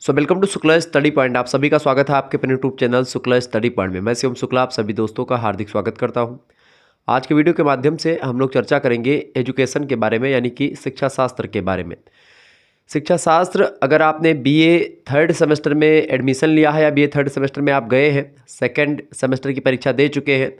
Welcome to Shukla study point. आप सभी का स्वागत है आपके अपने YouTube channel Shukla study point में। मैं शिवम शुक्ला आप सभी दोस्तों का हार्दिक स्वागत करता हूं। आज के वीडियो के माध्यम से हम लोग चर्चा करेंगे एजुकेशन के बारे में, यानी कि शिक्षा शास्त्र के बारे में। शिक्षा शास्त्र, अगर आपने बीए थर्ड सेमेस्टर में एडमिशन लिया है या बीए थर्ड सेमेस्टर में आप गए हैं, सेकेंड सेमेस्टर की परीक्षा दे चुके हैं,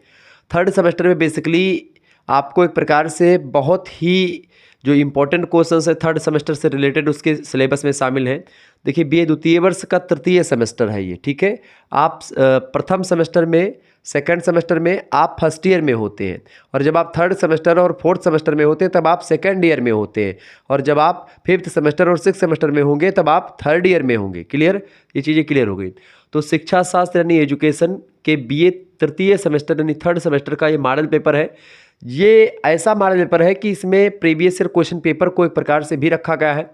थर्ड सेमेस्टर में बेसिकली आपको एक प्रकार से बहुत ही जो इम्पोर्टेंट क्वेश्चंस है थर्ड सेमेस्टर से रिलेटेड उसके सिलेबस में शामिल हैं। देखिए, बीए द्वितीय वर्ष का तृतीय सेमेस्टर है ये, ठीक है। आप प्रथम सेमेस्टर में, सेकंड सेमेस्टर में आप फर्स्ट ईयर में होते हैं, और जब आप थर्ड सेमेस्टर और फोर्थ सेमेस्टर में होते हैं तब आप सेकंड ईयर में होते हैं, और जब आप फिफ्थ सेमेस्टर और सिक्स सेमेस्टर में होंगे तब आप थर्ड ईयर में होंगे। क्लियर, ये चीज़ें क्लियर हो गई। तो शिक्षा शास्त्र यानी एजुकेशन के बीए तृतीय सेमेस्टर यानी थर्ड सेमेस्टर का ये मॉडल पेपर है। ये ऐसा मॉडल पेपर है कि इसमें प्रीवियस ईयर क्वेश्चन पेपर को एक प्रकार से भी रखा गया है।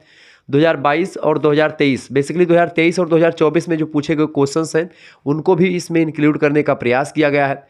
2022 और 2023, बेसिकली 2023 और 2024 में जो पूछे गए क्वेश्चंस हैं उनको भी इसमें इंक्लूड करने का प्रयास किया गया है,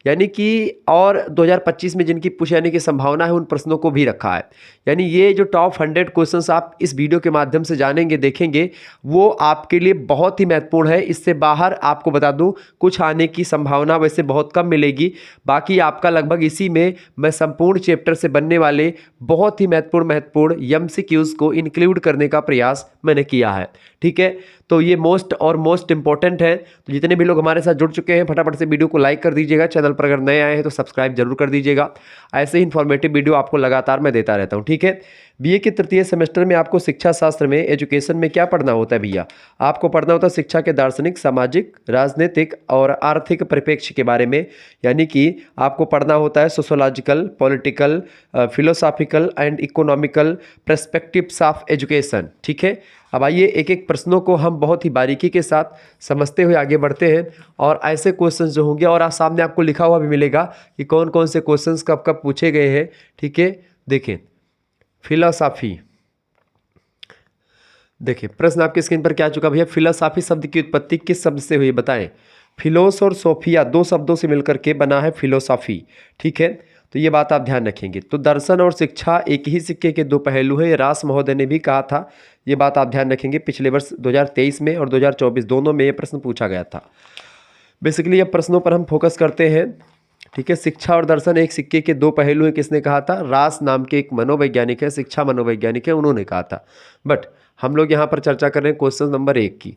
यानी कि और 2025 में जिनकी पूछे जाने की संभावना है उन प्रश्नों को भी रखा है। यानी ये जो टॉप 100 क्वेश्चंस आप इस वीडियो के माध्यम से जानेंगे, देखेंगे, वो आपके लिए बहुत ही महत्वपूर्ण है। इससे बाहर आपको बता दूं कुछ आने की संभावना वैसे बहुत कम मिलेगी। बाकी आपका लगभग इसी में मैं संपूर्ण चैप्टर से बनने वाले बहुत ही महत्वपूर्ण एमसीक्यूज को इंक्लूड करने का प्रयास मैंने किया है, ठीक है। तो ये मोस्ट इंपॉर्टेंट है। तो जितने भी लोग हमारे साथ जुड़ चुके हैं फटाफट से वीडियो को लाइक कर दीजिएगा। चैनल पर अगर नए आए हैं तो सब्सक्राइब जरूर कर दीजिएगा। ऐसे ही इन्फॉर्मेटिव वीडियो आपको लगातार मैं देता रहता हूँ, ठीक है। बीए के तृतीय सेमेस्टर में आपको शिक्षा शास्त्र में, एजुकेशन में क्या पढ़ना होता है भैया? आपको पढ़ना होता है शिक्षा के दार्शनिक, सामाजिक, राजनीतिक और आर्थिक परिप्रेक्ष्य के बारे में, यानी कि आपको पढ़ना होता है sociological, political, philosophical and economical perspectives of education, ठीक है। अब आइए एक एक प्रश्नों को हम बहुत ही बारीकी के साथ समझते हुए आगे बढ़ते हैं, और ऐसे क्वेश्चंस जो होंगे, और सामने आपको लिखा हुआ भी मिलेगा कि कौन कौन से क्वेश्चंस कब कब पूछे गए हैं, ठीक है। देखें, फिलोसॉफी, देखिए प्रश्न आपकी स्क्रीन पर क्या आ चुका भैया? फिलोसॉफी शब्द की उत्पत्ति किस शब्द से हुई बताएं। फिलोस और सोफिया दो शब्दों से मिलकर के बना है फिलोसॉफी, ठीक है। तो ये बात आप ध्यान रखेंगे। तो दर्शन और शिक्षा एक ही सिक्के के दो पहलू हैं, ये रास महोदय ने भी कहा था। ये बात आप ध्यान रखेंगे। पिछले वर्ष 2023 में और 2024 दोनों में ये प्रश्न पूछा गया था। बेसिकली ये प्रश्नों पर हम फोकस करते हैं, ठीक है। शिक्षा और दर्शन एक सिक्के के दो पहलू हैं, किसने कहा था? रास नाम के एक मनोवैज्ञानिक है, शिक्षा मनोवैज्ञानिक है, उन्होंने कहा था। बट हम लोग यहाँ पर चर्चा कर रहे हैं क्वेश्चन नंबर 1 की।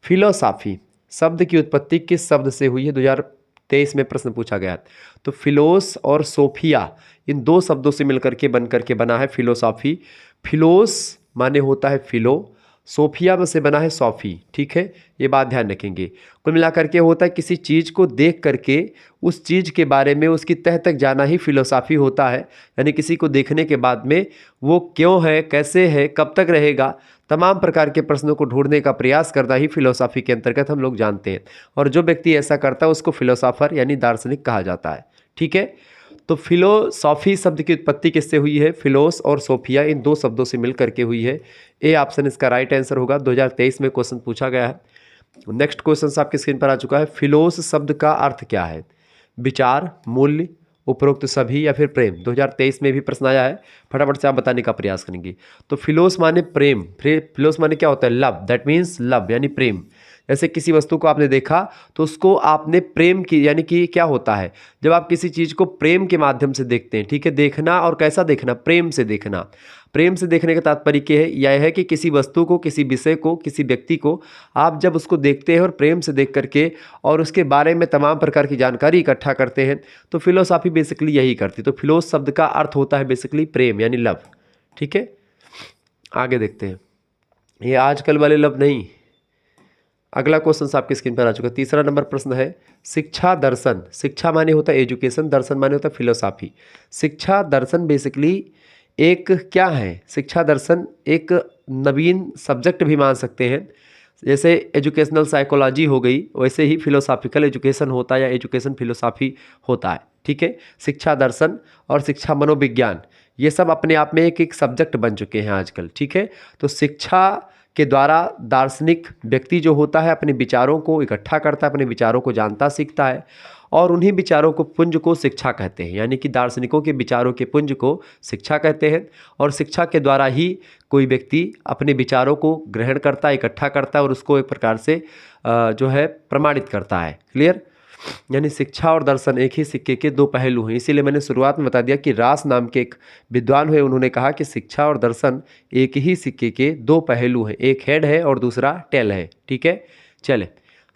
फिलोसॉफी शब्द की उत्पत्ति किस शब्द से हुई है? 2023 में प्रश्न पूछा गया। तो फिलोस और सोफिया इन दो शब्दों से मिलकर के बन करके बना है फिलोसॉफी। फिलोस माने होता है फिलो, सोफिया में से बना है सॉफी, ठीक है। ये बात ध्यान रखेंगे। कुल मिलाकर के होता है किसी चीज़ को देख करके उस चीज़ के बारे में उसकी तह तक जाना ही फिलोसॉफी होता है। यानी किसी को देखने के बाद में वो क्यों है, कैसे है, कब तक रहेगा, तमाम प्रकार के प्रश्नों को ढूंढने का प्रयास करना ही फिलोसॉफी के अंतर्गत हम लोग जानते हैं। और जो व्यक्ति ऐसा करता है उसको फिलोसॉफर यानी दार्शनिक कहा जाता है, ठीक है। तो फिलोसॉफी शब्द की उत्पत्ति किससे हुई है? फिलोस और सोफिया इन दो शब्दों से मिल करके हुई है। ए ऑप्शन इसका राइट आंसर होगा। 2023 में क्वेश्चन पूछा गया है। नेक्स्ट क्वेश्चन आपकी स्क्रीन पर आ चुका है। फिलोस शब्द का अर्थ क्या है? विचार, मूल्य, उपरोक्त सभी या फिर प्रेम? 2023 में भी प्रश्न आया है, फटाफट से आप बताने का प्रयास करेंगे। तो फिलोस माने प्रेम, फिलोस माने क्या होता है? लव, दैट मीन्स लव यानी प्रेम। जैसे किसी वस्तु को आपने देखा तो उसको आपने प्रेम की, यानी कि क्या होता है जब आप किसी चीज़ को प्रेम के माध्यम से देखते हैं, ठीक है। देखना, और कैसा देखना? प्रेम से देखना। प्रेम से देखने का तात्पर्य क्या है? यह है कि किसी वस्तु को, किसी विषय को, किसी व्यक्ति को आप जब उसको देखते हैं और प्रेम से देख करके और उसके बारे में तमाम प्रकार की जानकारी इकट्ठा करते हैं, तो फिलोसॉफी बेसिकली यही करती है। तो फिलोस शब्द का अर्थ होता है बेसिकली प्रेम यानी लव, ठीक है। आगे देखते हैं, ये आजकल वाले लव नहीं। अगला क्वेश्चन आपकी स्क्रीन पर आ चुका है। तीसरा नंबर प्रश्न है शिक्षा दर्शन। शिक्षा माने होता है एजुकेशन, दर्शन माने होता है फिलोसॉफी। शिक्षा दर्शन बेसिकली एक क्या है? शिक्षा दर्शन एक नवीन सब्जेक्ट भी मान सकते हैं। जैसे एजुकेशनल साइकोलॉजी हो गई, वैसे ही फिलोसॉफिकल एजुकेशन होता है या एजुकेशन फिलोसॉफी होता है, ठीक है। शिक्षा दर्शन और शिक्षा मनोविज्ञान ये सब अपने आप में एक एक सब्जेक्ट बन चुके हैं आजकल, ठीक है। तो शिक्षा के द्वारा दार्शनिक व्यक्ति जो होता है अपने विचारों को इकट्ठा करता है, अपने विचारों को जानता सीखता है, और उन्हीं विचारों को पुंज को शिक्षा कहते हैं, यानी कि दार्शनिकों के विचारों के पुंज को शिक्षा कहते हैं। और शिक्षा के द्वारा ही कोई व्यक्ति अपने विचारों को ग्रहण करता है, इकट्ठा करता है और उसको एक प्रकार से जो है प्रमाणित करता है। क्लियर? यानी शिक्षा और दर्शन एक ही सिक्के के दो पहलू हैं। इसीलिए मैंने शुरुआत में बता दिया कि रास नाम के एक विद्वान हुए, उन्होंने कहा कि शिक्षा और दर्शन एक ही सिक्के के दो पहलू हैं, एक हेड है और दूसरा टेल है। ठीक है, चले।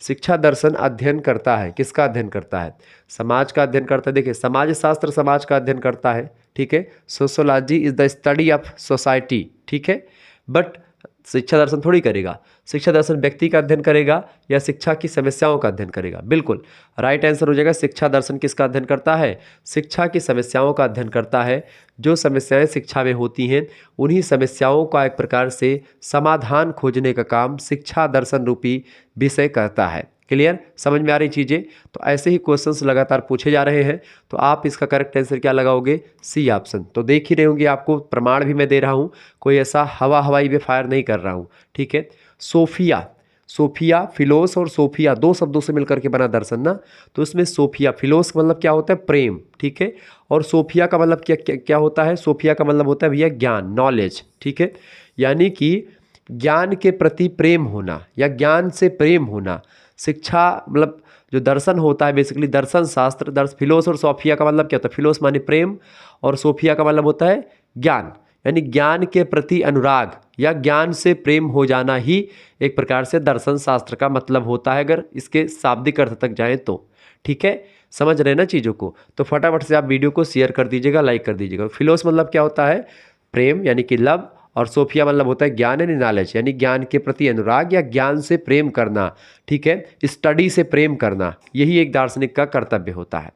शिक्षा दर्शन अध्ययन करता है, किसका अध्ययन करता है? समाज का अध्ययन करता है। देखिए, समाज शास्त्र समाज का अध्ययन करता है। ठीक है, sociology is the study of society. ठीक है, बट शिक्षा दर्शन थोड़ी करेगा। शिक्षा दर्शन व्यक्ति का अध्ययन करेगा या शिक्षा की समस्याओं का अध्ययन करेगा? बिल्कुल राइट आंसर हो जाएगा। शिक्षा दर्शन किसका अध्ययन करता है? शिक्षा की समस्याओं का अध्ययन करता है। जो समस्याएं शिक्षा में होती हैं उन्हीं समस्याओं का एक प्रकार से समाधान खोजने का काम शिक्षा दर्शन रूपी विषय करता है। क्लियर? समझ में आ रही चीज़ें? तो ऐसे ही क्वेश्चंस लगातार पूछे जा रहे हैं, तो आप इसका करेक्ट आंसर क्या लगाओगे? C option. तो देख ही रहे होंगे, आपको प्रमाण भी मैं दे रहा हूँ, कोई ऐसा हवाई में फायर नहीं कर रहा हूँ। ठीक है, सोफिया, सोफिया, फिलोस और सोफिया दो शब्दों से मिलकर के बना दर्शन ना, तो इसमें सोफिया, फिलोस का मतलब क्या होता है? प्रेम। ठीक है, और सोफिया का मतलब क्या होता है? सोफिया का मतलब होता है भैया ज्ञान, नॉलेज। ठीक है, यानी कि ज्ञान के प्रति प्रेम होना या ज्ञान से प्रेम होना। शिक्षा मतलब जो दर्शन होता है बेसिकली दर्शन शास्त्र, फिलोस और सोफिया का मतलब क्या होता है? फिलोस माने प्रेम और सोफिया का मतलब होता है ज्ञान, यानी ज्ञान के प्रति अनुराग या ज्ञान से प्रेम हो जाना ही एक प्रकार से दर्शन शास्त्र का मतलब होता है, अगर इसके शाब्दिक अर्थ तक जाएं तो। ठीक है, समझ रहे ना चीज़ों को? तो फटाफट से आप वीडियो को शेयर कर दीजिएगा, लाइक कर दीजिएगा। फिलोस मतलब क्या होता है? प्रेम यानी कि लव, और सोफिया मतलब होता है ज्ञान यानी नॉलेज, यानी ज्ञान के प्रति अनुराग या ज्ञान से प्रेम करना। ठीक है, स्टडी से प्रेम करना, यही एक दार्शनिक का कर्तव्य होता है।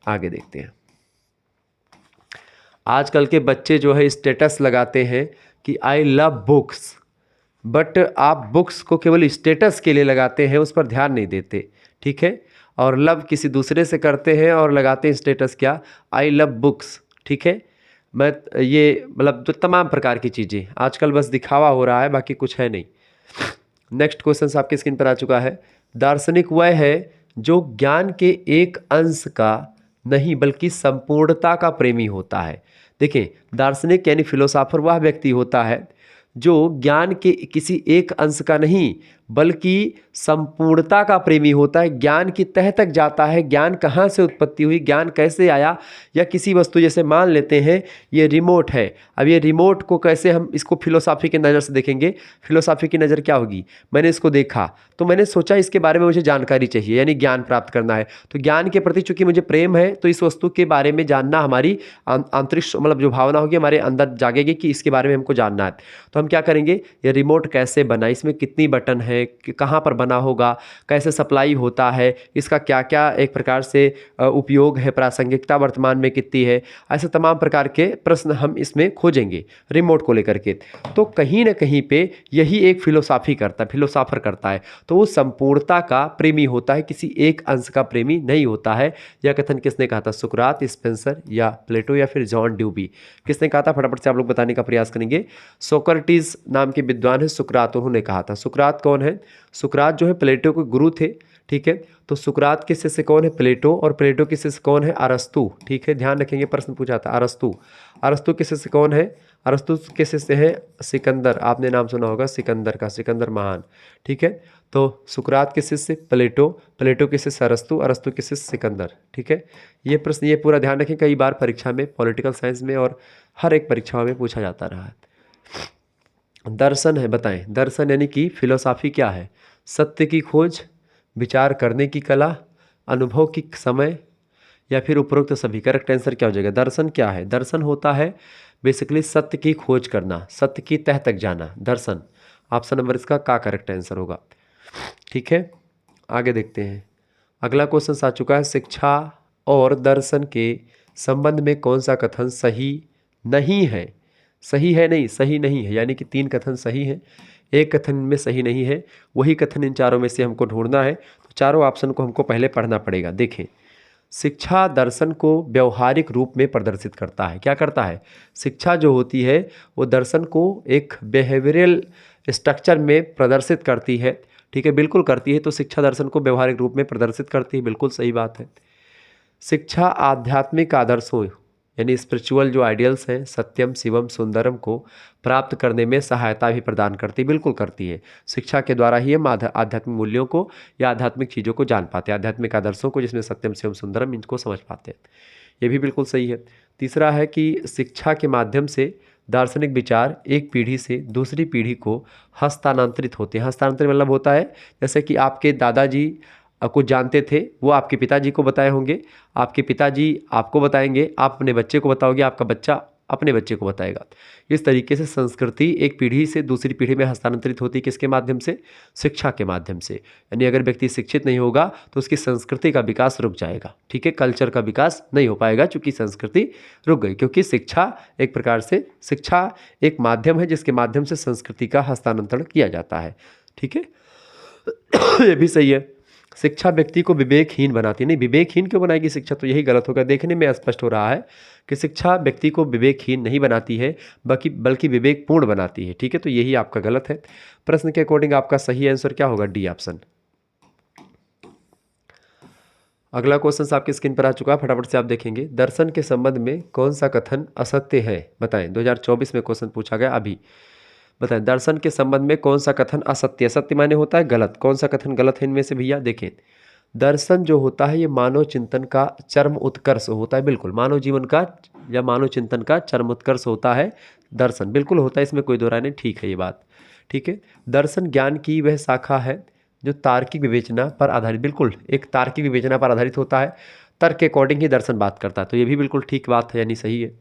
आगे देखते हैं। आजकल के बच्चे जो है स्टेटस लगाते हैं कि आई लव बुक्स, बट आप बुक्स को केवल स्टेटस के लिए लगाते हैं, उस पर ध्यान नहीं देते। ठीक है, और लव किसी दूसरे से करते हैं और लगाते हैं स्टेटस क्या? I love books. ठीक है, मैं ये मतलब जो तमाम प्रकार की चीज़ें आजकल बस दिखावा हो रहा है, बाकी कुछ है नहीं। नेक्स्ट क्वेश्चन आपके स्क्रीन पर आ चुका है। दार्शनिक वह है जो ज्ञान के एक अंश का नहीं बल्कि संपूर्णता का प्रेमी होता है। देखिए, दार्शनिक यानी फिलोसॉफर वह व्यक्ति होता है जो ज्ञान के किसी एक अंश का नहीं बल्कि संपूर्णता का प्रेमी होता है। ज्ञान की तह तक जाता है, ज्ञान कहाँ से उत्पत्ति हुई, ज्ञान कैसे आया, या किसी वस्तु, जैसे मान लेते हैं ये रिमोट है, अब ये रिमोट को कैसे हम इसको फिलोसॉफी की नज़र से देखेंगे? फिलोसॉफी की नज़र क्या होगी? मैंने इसको देखा तो मैंने सोचा इसके बारे में मुझे जानकारी चाहिए, यानी ज्ञान प्राप्त करना है। तो ज्ञान के प्रति चूंकि मुझे प्रेम है तो इस वस्तु के बारे में जानना हमारी आंतरिक मतलब जो भावना होगी हमारे अंदर जागेगी कि इसके बारे में हमको जानना है। तो हम क्या करेंगे? ये रिमोट कैसे बना, इसमें कितनी बटन है, कि कहाँ पर बना होगा, कैसे सप्लाई होता है, इसका क्या क्या एक प्रकार से उपयोग है, प्रासंगिकता वर्तमान में कितनी है, ऐसे तमाम प्रकार के प्रश्न हम इसमें खोजेंगे रिमोट को लेकर के। तो कहीं ना कहीं पे यही एक फिलोसॉफर करता है, तो वो संपूर्णता का प्रेमी होता है, किसी एक अंश का प्रेमी नहीं होता है। यह कथन किसने कहा था? सुकरात, स्पेंसर या प्लेटो या फिर जॉन ड्यूबी? किसने कहा था? फटाफट से आप लोग बताने का प्रयास करेंगे। सोक्रेटिस नाम के विद्वान है सुकरात, उन्होंने कहा था। सुकरात कौन है? सुकरात जो है प्लेटो के गुरु थे। ठीक है, तो सुकरात के शिष्य कौन है? प्लेटो, और प्लेटो के शिष्य कौन है? अरस्तु। ठीक है, ध्यान रखेंगे, प्रश्न पूछा था। अरस्तु, अरस्तु के शिष्य कौन है? अरस्तु के शिष्य है सिकंदर, आपने नाम सुना होगा सिकंदर का, सिकंदर महान। ठीक है, तो सुकरात के शिष्य प्लेटो, प्लेटो के शिष्य अरस्तु, अरस्तु के शिष्य सिकंदर। ठीक है, ये प्रश्न ये पूरा ध्यान रखें, कई बार परीक्षा में, पॉलिटिकल साइंस में और हर एक परीक्षाओं में पूछा जाता रहा है। दर्शन है, बताएं दर्शन यानी कि फिलोसॉफी क्या है? सत्य की खोज, विचार करने की कला, अनुभव की समय, या फिर उपरोक्त सभी? करेक्ट आंसर क्या हो जाएगा? दर्शन क्या है? दर्शन होता है बेसिकली सत्य की खोज करना, सत्य की तह तक जाना, दर्शन। ऑप्शन नंबर इसका का करेक्ट आंसर होगा। ठीक है, आगे देखते हैं। अगला क्वेश्चन आ चुका है। शिक्षा और दर्शन के संबंध में कौन सा कथन सही नहीं है? सही है नहीं, सही नहीं है, यानी कि 3 कथन सही हैं, एक कथन में सही नहीं है। वही कथन इन चारों में से हमको ढूंढना है, तो चारों ऑप्शन को हमको पहले पढ़ना पड़ेगा। देखें, शिक्षा दर्शन को व्यवहारिक रूप में प्रदर्शित करता है। क्या करता है? शिक्षा जो होती है वो दर्शन को एक बिहेवियरल स्ट्रक्चर में प्रदर्शित करती है। ठीक है, बिल्कुल करती है। तो शिक्षा दर्शन को व्यवहारिक रूप में प्रदर्शित करती है, बिल्कुल सही बात है। शिक्षा आध्यात्मिक आदर्शों यानी स्पिरिचुअल जो आइडियल्स हैं, सत्यम शिवम सुंदरम को प्राप्त करने में सहायता भी प्रदान करती है, बिल्कुल करती है। शिक्षा के द्वारा ही हम आध्यात्मिक मूल्यों को या आध्यात्मिक चीज़ों को जान पाते हैं, आध्यात्मिक आदर्शों को, जिसमें सत्यम शिवम सुंदरम, इनको समझ पाते हैं। ये भी बिल्कुल सही है। तीसरा है कि शिक्षा के माध्यम से दार्शनिक विचार एक पीढ़ी से दूसरी पीढ़ी को हस्तांतरित होते हैं। हस्तांतरित मतलब होता है जैसे कि आपके दादाजी कुछ जानते थे, वो आपके पिताजी को बताए होंगे, आपके पिताजी आपको बताएंगे, आप अपने बच्चे को बताओगे, आपका बच्चा अपने बच्चे को बताएगा। इस तरीके से संस्कृति एक पीढ़ी से दूसरी पीढ़ी में हस्तांतरित होती है। किसके माध्यम से? शिक्षा के माध्यम से। यानी अगर व्यक्ति शिक्षित नहीं होगा तो उसकी संस्कृति का विकास रुक जाएगा, ठीक है, कल्चर का विकास नहीं हो पाएगा, चूँकि संस्कृति रुक गई। क्योंकि शिक्षा एक प्रकार से, शिक्षा एक माध्यम है जिसके माध्यम से संस्कृति का हस्तांतरण किया जाता है, ठीक है। ये भी सही है। शिक्षा व्यक्ति को विवेकहीन बनाती है। नहीं, विवेकहीन क्यों बनाएगी शिक्षा? तो यही गलत होगा। देखने में स्पष्ट हो रहा है कि शिक्षा व्यक्ति को विवेकहीन नहीं बनाती है, बल्कि विवेकपूर्ण बनाती है, ठीक है। तो यही आपका गलत है। प्रश्न के अकॉर्डिंग आपका सही आंसर क्या होगा? D option. अगला क्वेश्चन आपकी स्क्रीन पर आ चुका है, फटाफट से आप देखेंगे। दर्शन के संबंध में कौन सा कथन असत्य है? बताएं। 2024 में क्वेश्चन पूछा गया अभी। बताएं, दर्शन के संबंध में कौन सा कथन असत्य? सत्य माने होता है गलत। कौन सा कथन गलत है इनमें से भैया? देखें, दर्शन जो होता है ये मानव चिंतन का चरम उत्कर्ष होता है। बिल्कुल, मानव जीवन का या मानव चिंतन का चरम उत्कर्ष होता है दर्शन, बिल्कुल होता है, इसमें कोई दो राय नहीं, ठीक है ये बात, ठीक है। दर्शन ज्ञान की वह शाखा है जो तार्किक विवेचना पर आधारित, बिल्कुल एक तार्किक विवेचना पर आधारित होता है, तर्क के अकॉर्डिंग ही दर्शन बात करता है। तो ये भी बिल्कुल ठीक बात है, यानी सही है।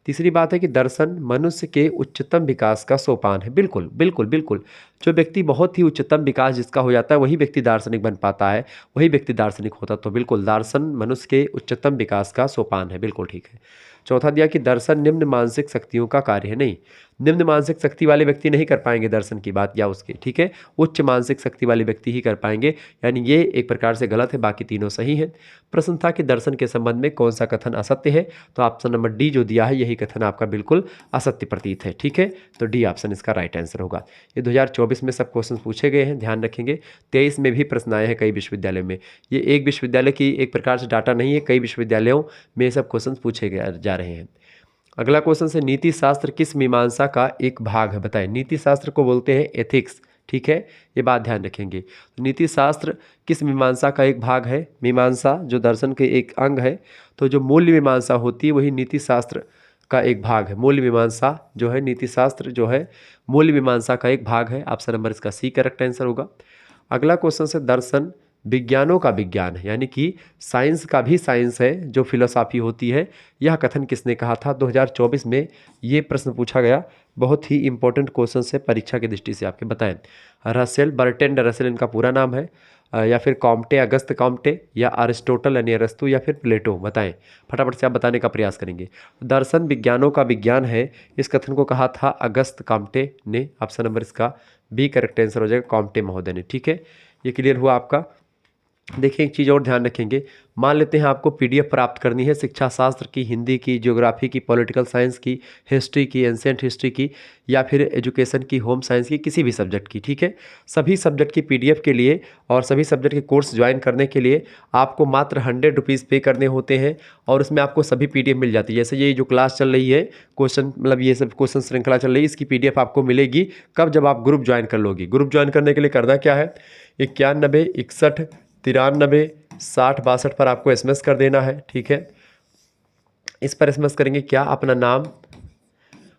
तीसरी बात है कि दर्शन मनुष्य के उच्चतम विकास का सोपान है। बिल्कुल बिल्कुल बिल्कुल, जो व्यक्ति बहुत ही उच्चतम विकास जिसका हो जाता है वही व्यक्ति दार्शनिक बन पाता है, वही व्यक्ति दार्शनिक होता। तो बिल्कुल दर्शन मनुष्य के उच्चतम विकास का सोपान है, बिल्कुल ठीक है। चौथा दिया कि दर्शन निम्न मानसिक शक्तियों का कार्य है। नहीं, निम्न मानसिक शक्ति वाले व्यक्ति नहीं कर पाएंगे दर्शन की बात या उसके, ठीक है, उच्च मानसिक शक्ति वाले व्यक्ति ही कर पाएंगे, यानी ये एक प्रकार से गलत है, बाकी तीनों सही हैं। प्रश्न था कि दर्शन के संबंध में कौन सा कथन असत्य है? तो ऑप्शन नंबर डी जो दिया है यही कथन आपका बिल्कुल असत्य प्रतीत है, ठीक है। तो डी ऑप्शन इसका राइट आंसर होगा। ये 2024 में सब क्वेश्चन पूछे गए हैं, ध्यान रखेंगे। 23 में भी प्रश्न आए हैं कई विश्वविद्यालयों में। ये एक विश्वविद्यालय की एक प्रकार से डाटा नहीं है, कई विश्वविद्यालयों में ये सब क्वेश्चन पूछे जा रहे हैं। अगला क्वेश्चन से, नीति शास्त्र किस मीमांसा का एक भाग है? बताएं। नीति शास्त्र को बोलते हैं एथिक्स, ठीक है, ये बात ध्यान रखेंगे। नीति शास्त्र किस मीमांसा का एक भाग है? मीमांसा जो दर्शन के एक अंग है, तो जो मूल्य मीमांसा होती है वही नीति शास्त्र का एक भाग है। मूल्य मीमांसा जो है, नीति शास्त्र जो है मूल्य मीमांसा का एक भाग है। ऑप्शन नंबर इसका सी करेक्ट आंसर होगा। अगला क्वेश्चन से, दर्शन विज्ञानों का विज्ञान है, यानी कि साइंस का भी साइंस है जो फिलोसॉफी होती है, यह कथन किसने कहा था? 2024 में ये प्रश्न पूछा गया, बहुत ही इंपॉर्टेंट क्वेश्चन है परीक्षा की दृष्टि से। आपके बताएं। रसेल, बर्ट्रैंड रसेल इनका पूरा नाम है, या फिर कॉम्टे, अगस्त कॉम्टे, या अरिस्टोटल यानी अरस्तु, या फिर प्लेटो? बताएं, फटाफट से आप बताने का प्रयास करेंगे। दर्शन विज्ञानों का विज्ञान है, इस कथन को कहा था अगस्त कॉम्टे ने। ऑप्शन नंबर इसका बी करेक्ट आंसर हो जाएगा, कॉम्टे महोदय ने, ठीक है। ये क्लियर हुआ आपका। देखिए एक चीज़ और ध्यान रखेंगे, मान लेते हैं आपको पीडीएफ प्राप्त करनी है शिक्षा शास्त्र की, हिंदी की, ज्योग्राफी की, पॉलिटिकल साइंस की, हिस्ट्री की, एंशिएंट हिस्ट्री की, या फिर एजुकेशन की, होम साइंस की, किसी भी सब्जेक्ट की, ठीक है। सभी सब्जेक्ट की पीडीएफ के लिए और सभी सब्जेक्ट के कोर्स ज्वाइन करने के लिए आपको मात्र 100 रुपीज़ पे करने होते हैं, और उसमें आपको सभी पीडीएफ मिल जाती है। जैसे ये जो क्लास चल रही है, क्वेश्चन मतलब ये सब क्वेश्चन श्रृंखला चल रही है, इसकी पीडीएफ आपको मिलेगी कब? जब आप ग्रुप ज्वाइन कर लोगे। ग्रुप ज्वाइन करने के लिए करना क्या है? 91 61 93 60 62 पर आपको एसएमएस कर देना है, ठीक है। इस पर एसएमएस करेंगे क्या? अपना नाम,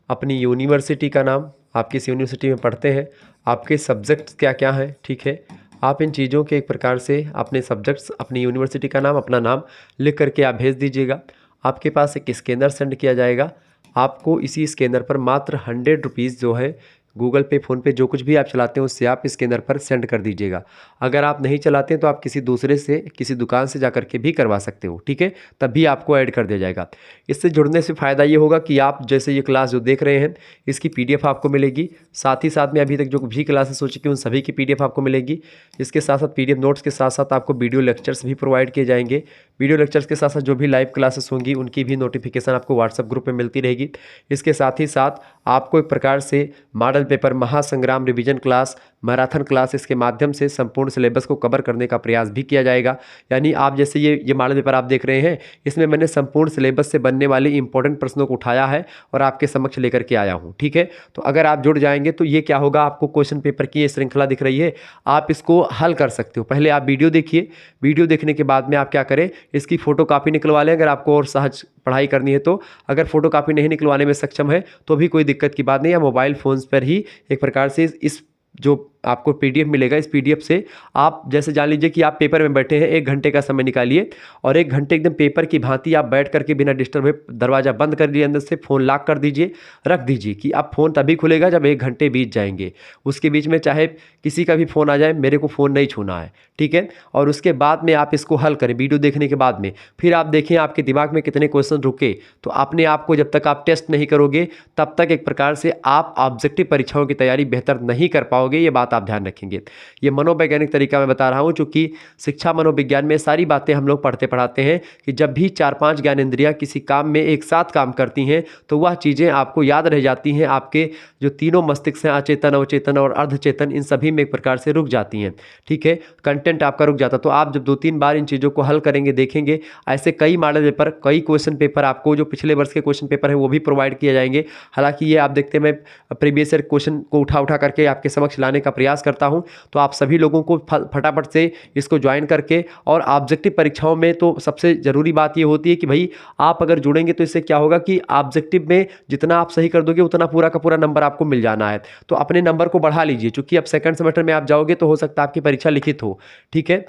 अपनी यूनिवर्सिटी का नाम, आप किस यूनिवर्सिटी में पढ़ते हैं, आपके सब्जेक्ट्स क्या क्या हैं, ठीक है। आप इन चीज़ों के एक प्रकार से अपने सब्जेक्ट्स, अपनी यूनिवर्सिटी का नाम, अपना नाम लिख करके आप भेज दीजिएगा। आपके पास एक स्कैनर सेंड किया जाएगा, आपको इसी स्कैनर पर मात्र 100 रुपीज़ जो है गूगल पे, फ़ोनपे, जो कुछ भी आप चलाते हैं उससे आप स्कैनर पर सेंड कर दीजिएगा। अगर आप नहीं चलाते हैं तो आप किसी दूसरे से, किसी दुकान से जा करके भी करवा सकते हो, ठीक है, तब भी आपको ऐड कर दिया जाएगा। इससे जुड़ने से फ़ायदा ये होगा कि आप जैसे ये क्लास जो देख रहे हैं इसकी पीडीएफ आपको मिलेगी, साथ ही साथ में अभी तक जो भी क्लासेस हो चुकी हैं उन सभी की पीडीएफ आपको मिलेगी। इसके साथ साथ पीडीएफ नोट्स के साथ साथ आपको वीडियो लेक्चर्स भी प्रोवाइड किए जाएंगे। वीडियो लेक्चर्स के साथ साथ जो भी लाइव क्लासेस होंगी उनकी भी नोटिफिकेशन आपको व्हाट्सएप ग्रुप में मिलती रहेगी। इसके साथ ही साथ आपको एक प्रकार से मॉडल पेपर महासंग्राम रिवीजन क्लास, मैराथन क्लास, इसके माध्यम से संपूर्ण सिलेबस को कवर करने का प्रयास भी किया जाएगा। यानी आप जैसे ये मॉडल पेपर आप देख रहे हैं, इसमें मैंने संपूर्ण सिलेबस से बनने वाले इंपॉर्टेंट प्रश्नों को उठाया है और आपके समक्ष लेकर के आया हूँ। ठीक है, तो अगर आप जुड़ जाएंगे तो ये क्या होगा, आपको क्वेश्चन पेपर की ये श्रृंखला दिख रही है, आप इसको हल कर सकते हो। पहले आप वीडियो देखिए, वीडियो देखने के बाद में आप क्या करें, इसकी फोटो कापी निकलवा लें अगर आपको और सहज पढ़ाई करनी है तो। अगर फोटो कापी नहीं निकलवाने में सक्षम है तो भी कोई दिक्कत की बात नहीं, या मोबाइल फ़ोन्स पर ही एक प्रकार से इस जो आपको पीडीएफ मिलेगा, इस पीडीएफ से आप जैसे जान लीजिए कि आप पेपर में बैठे हैं, 1 घंटे का समय निकालिए और 1 घंटे एकदम पेपर की भांति आप बैठ करके बिना डिस्टर्ब हुए दरवाज़ा बंद कर दिए, अंदर से फ़ोन लॉक कर दीजिए, रख दीजिए कि अब फ़ोन तभी खुलेगा जब 1 घंटे बीत जाएंगे। उसके बीच में चाहे किसी का भी फ़ोन आ जाए, मेरे को फ़ोन नहीं छूना है। ठीक है, और उसके बाद में आप इसको हल करें वीडियो देखने के बाद में, फिर आप देखें आपके दिमाग में कितने क्वेश्चन रुके। तो अपने आप को जब तक आप टेस्ट नहीं करोगे तब तक एक प्रकार से आप ऑब्जेक्टिव परीक्षाओं की तैयारी बेहतर नहीं कर पाओगे, ये बात आप ध्यान रखेंगे। ये मनोवैज्ञानिक तरीका मैं बता रहा हूँ, चूंकि शिक्षा मनोविज्ञान में सारी बातें हम लोग पढ़ते पढ़ाते हैं कि जब भी 4-5 ज्ञानेंद्रियाँ किसी काम में एक साथ काम करती हैं तो वह चीज़ें आपको याद रह जाती हैं। आपके जो तीनों मस्तिष्क हैं, अचेतन, अवचेतन और अर्धचेतन, इन सभी में एक प्रकार से रुक जाती हैं। ठीक है, कंटेंट आपका रुक जाता। तो आप जब 2-3 बार इन चीज़ों को हल करेंगे, देखेंगे, ऐसे कई मॉडल पेपर, कई क्वेश्चन पेपर आपको जो पिछले वर्ष के क्वेश्चन पेपर है वो भी प्रोवाइड किए जाएंगे। हालांकि ये आप देखते हैं मैं प्रीवियस ईयर क्वेश्चन को उठा करके आपके समक्ष लाने का प्रयास करता हूँ। तो आप सभी लोगों को फटाफट से इसको ज्वाइन करके, और ऑब्जेक्टिव परीक्षाओं में तो सबसे ज़रूरी बात ये होती है कि भाई आप अगर जुड़ेंगे तो इससे क्या होगा कि ऑब्जेक्टिव में जितना आप सही कर दोगे उतना पूरा का पूरा नंबर आपको मिल जाना है। तो अपने नंबर को बढ़ा लीजिए, चूंकि अब सेकंड सेमेस्टर में आप जाओगे तो हो सकता है आपकी परीक्षा लिखित हो। ठीक है,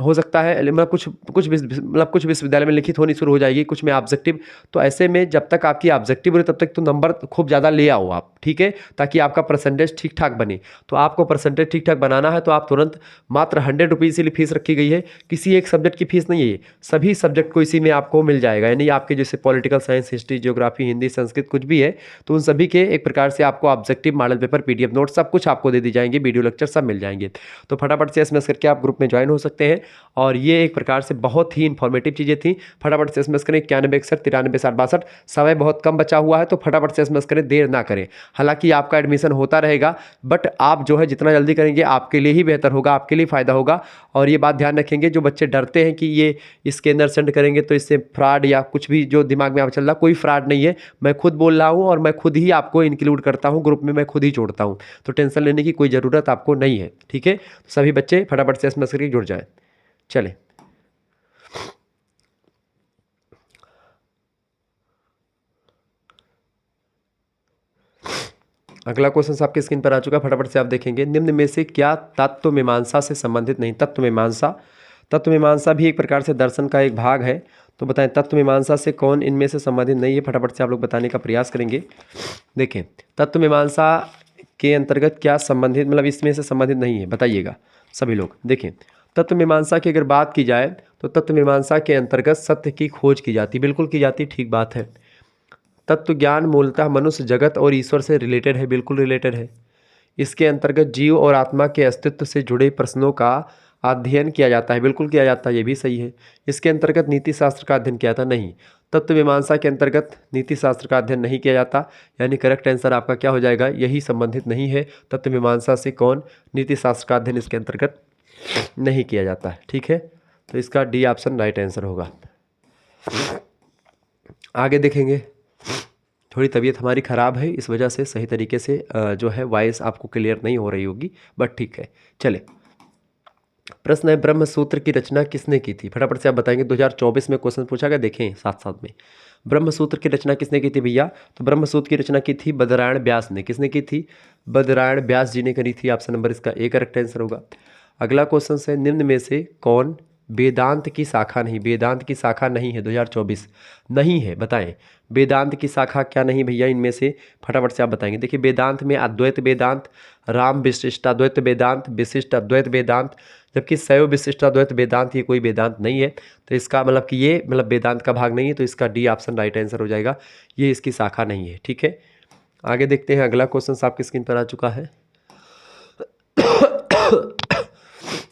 हो सकता है मतलब कुछ विश्वविद्यालय में लिखित होनी शुरू हो जाएगी, कुछ में ऑब्जेक्टिव। तो ऐसे में जब तक आपकी ऑब्जेक्टिव हो रही तब तक तो नंबर खूब ज़्यादा ले आओ आप। ठीक है, ताकि आपका परसेंटेज ठीक ठाक बने। तो आपको परसेंटेज ठीक ठाक बनाना है तो आप तुरंत मात्र 100 रुपीज़ से फीस रखी गई है, किसी एक सब्जेक्ट की फीस नहीं है, सभी सब्जेक्ट को इसी में आपको मिल जाएगा। यानी आपके जैसे political science, history, geography, Hindi, Sanskrit कुछ भी है तो उन सभी के एक प्रकार से आपको objective, model paper, PDF note सब कुछ आपको दे दी जाएंगे, वीडियो लेक्चर सब मिल जाएंगे। तो फटाफट से एसएमएस करके आप ग्रुप में ज्वाइन हो सकते हैं। और ये एक प्रकार से बहुत ही इन्फॉर्मेटिव चीज़ें थी। फटाफट से एसएमएस करें 9161 93 60 62। समय बहुत कम बचा हुआ है तो फटाफट से एसएमएस करें, देर ना करें। हालांकि आपका एडमिशन होता रहेगा, बट आप जो है जितना जल्दी करेंगे आपके लिए ही बेहतर होगा, आपके लिए फ़ायदा होगा। और ये बात ध्यान रखेंगे, जो बच्चे डरते हैं कि ये इसके अंदर सेंड करेंगे तो इससे फ्रॉड या कुछ भी जो दिमाग में आप चल रहा, कोई फ्रॉड नहीं है। मैं खुद बोल रहा हूँ और मैं खुद ही आपको इंक्लूड करता हूँ ग्रुप में, मैं खुद ही जोड़ता हूँ। तो टेंशन लेने की कोई ज़रूरत आपको नहीं है। ठीक है, सभी बच्चे फटाफट से एसएमएस करके जुड़ जाएँ। चलें, अगला क्वेश्चन आपके स्क्रीन पर आ चुका है, फटाफट से आप देखेंगे। निम्न में से क्या तत्व मीमांसा से संबंधित नहीं? तत्व मीमांसा भी एक प्रकार से दर्शन का एक भाग है। तो बताएं तत्व मीमांसा से कौन इनमें से संबंधित नहीं है? फटाफट से आप लोग बताने का प्रयास करेंगे। देखें, तत्व मीमांसा के अंतर्गत क्या संबंधित, मतलब इसमें से संबंधित नहीं है, बताइएगा सभी लोग। देखें, तत्व मीमांसा की अगर बात की जाए तो तत्व मीमांसा के अंतर्गत सत्य की खोज की जाती, बिल्कुल की जाती, ठीक बात है। तत्व ज्ञान मूलतः मनुष्य जगत और ईश्वर से रिलेटेड है, बिल्कुल रिलेटेड है। इसके अंतर्गत जीव और आत्मा के अस्तित्व से जुड़े प्रश्नों का अध्ययन किया जाता है, बिल्कुल किया जाता है, ये भी सही है। इसके अंतर्गत नीति शास्त्र का अध्ययन किया जाता नहीं। तत्व मीमांसा के अंतर्गत नीति शास्त्र का अध्ययन नहीं किया जाता, यानी करेक्ट आंसर आपका क्या हो जाएगा, यही संबंधित नहीं है। तत्व मीमांसा से कौन, नीति शास्त्र का अध्ययन इसके अंतर्गत नहीं किया जाता है। ठीक है, तो इसका डी ऑप्शन राइट आंसर होगा। आगे देखेंगे, थोड़ी तबीयत हमारी ख़राब है, इस वजह से सही तरीके से जो है वॉइस आपको क्लियर नहीं हो रही होगी, बट ठीक है। चले, प्रश्न है, ब्रह्म सूत्र की रचना किसने की थी? फटाफट से आप बताएंगे। 2024 में क्वेश्चन पूछा गया, देखें साथ साथ में। ब्रह्म सूत्र की रचना किसने की थी भैया? तो ब्रह्म सूत्र की रचना की थी बदरायण व्यास ने। किसने की थी? बदरायण व्यास जी ने करी थी। ऑप्शन नंबर इसका ए करेक्ट आंसर होगा। अगला क्वेश्चन है, निम्न में से कौन वेदांत की शाखा नहीं? वेदांत की शाखा नहीं है 2024, नहीं है, बताएं वेदांत की शाखा क्या नहीं भैया इनमें से? फटाफट से आप बताएंगे। देखिए, वेदांत में अद्वैत वेदांत, राम विशिष्टाद्वैत वेदांत, विशिष्ट अद्वैत वेदांत, जबकि शैव विशिष्टाद्वैत वेदांत ये कोई वेदांत नहीं है। तो इसका मतलब कि ये वेदांत का भाग नहीं है, तो इसका डी ऑप्शन राइट आंसर हो जाएगा, ये इसकी शाखा नहीं है। ठीक है, आगे देखते हैं। अगला क्वेश्चन आपकी स्क्रीन पर आ चुका है।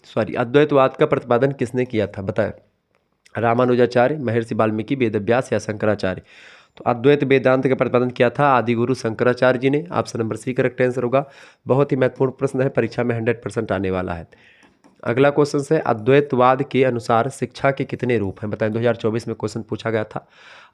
सॉरी, अद्वैतवाद का प्रतिपादन किसने किया था? बताएं, रामानुजाचार्य, महर्षि वाल्मीकि, वेदव्यास या शंकराचार्य? तो अद्वैत वेदांत का प्रतिपादन किया था आदिगुरु शंकराचार्य जी ने। Option number C correct answer होगा। बहुत ही महत्वपूर्ण प्रश्न है, परीक्षा में 100% आने वाला है। अगला क्वेश्चन है अद्वैतवाद के अनुसार शिक्षा के कितने रूप हैं बताएं। 2024 में क्वेश्चन पूछा गया था।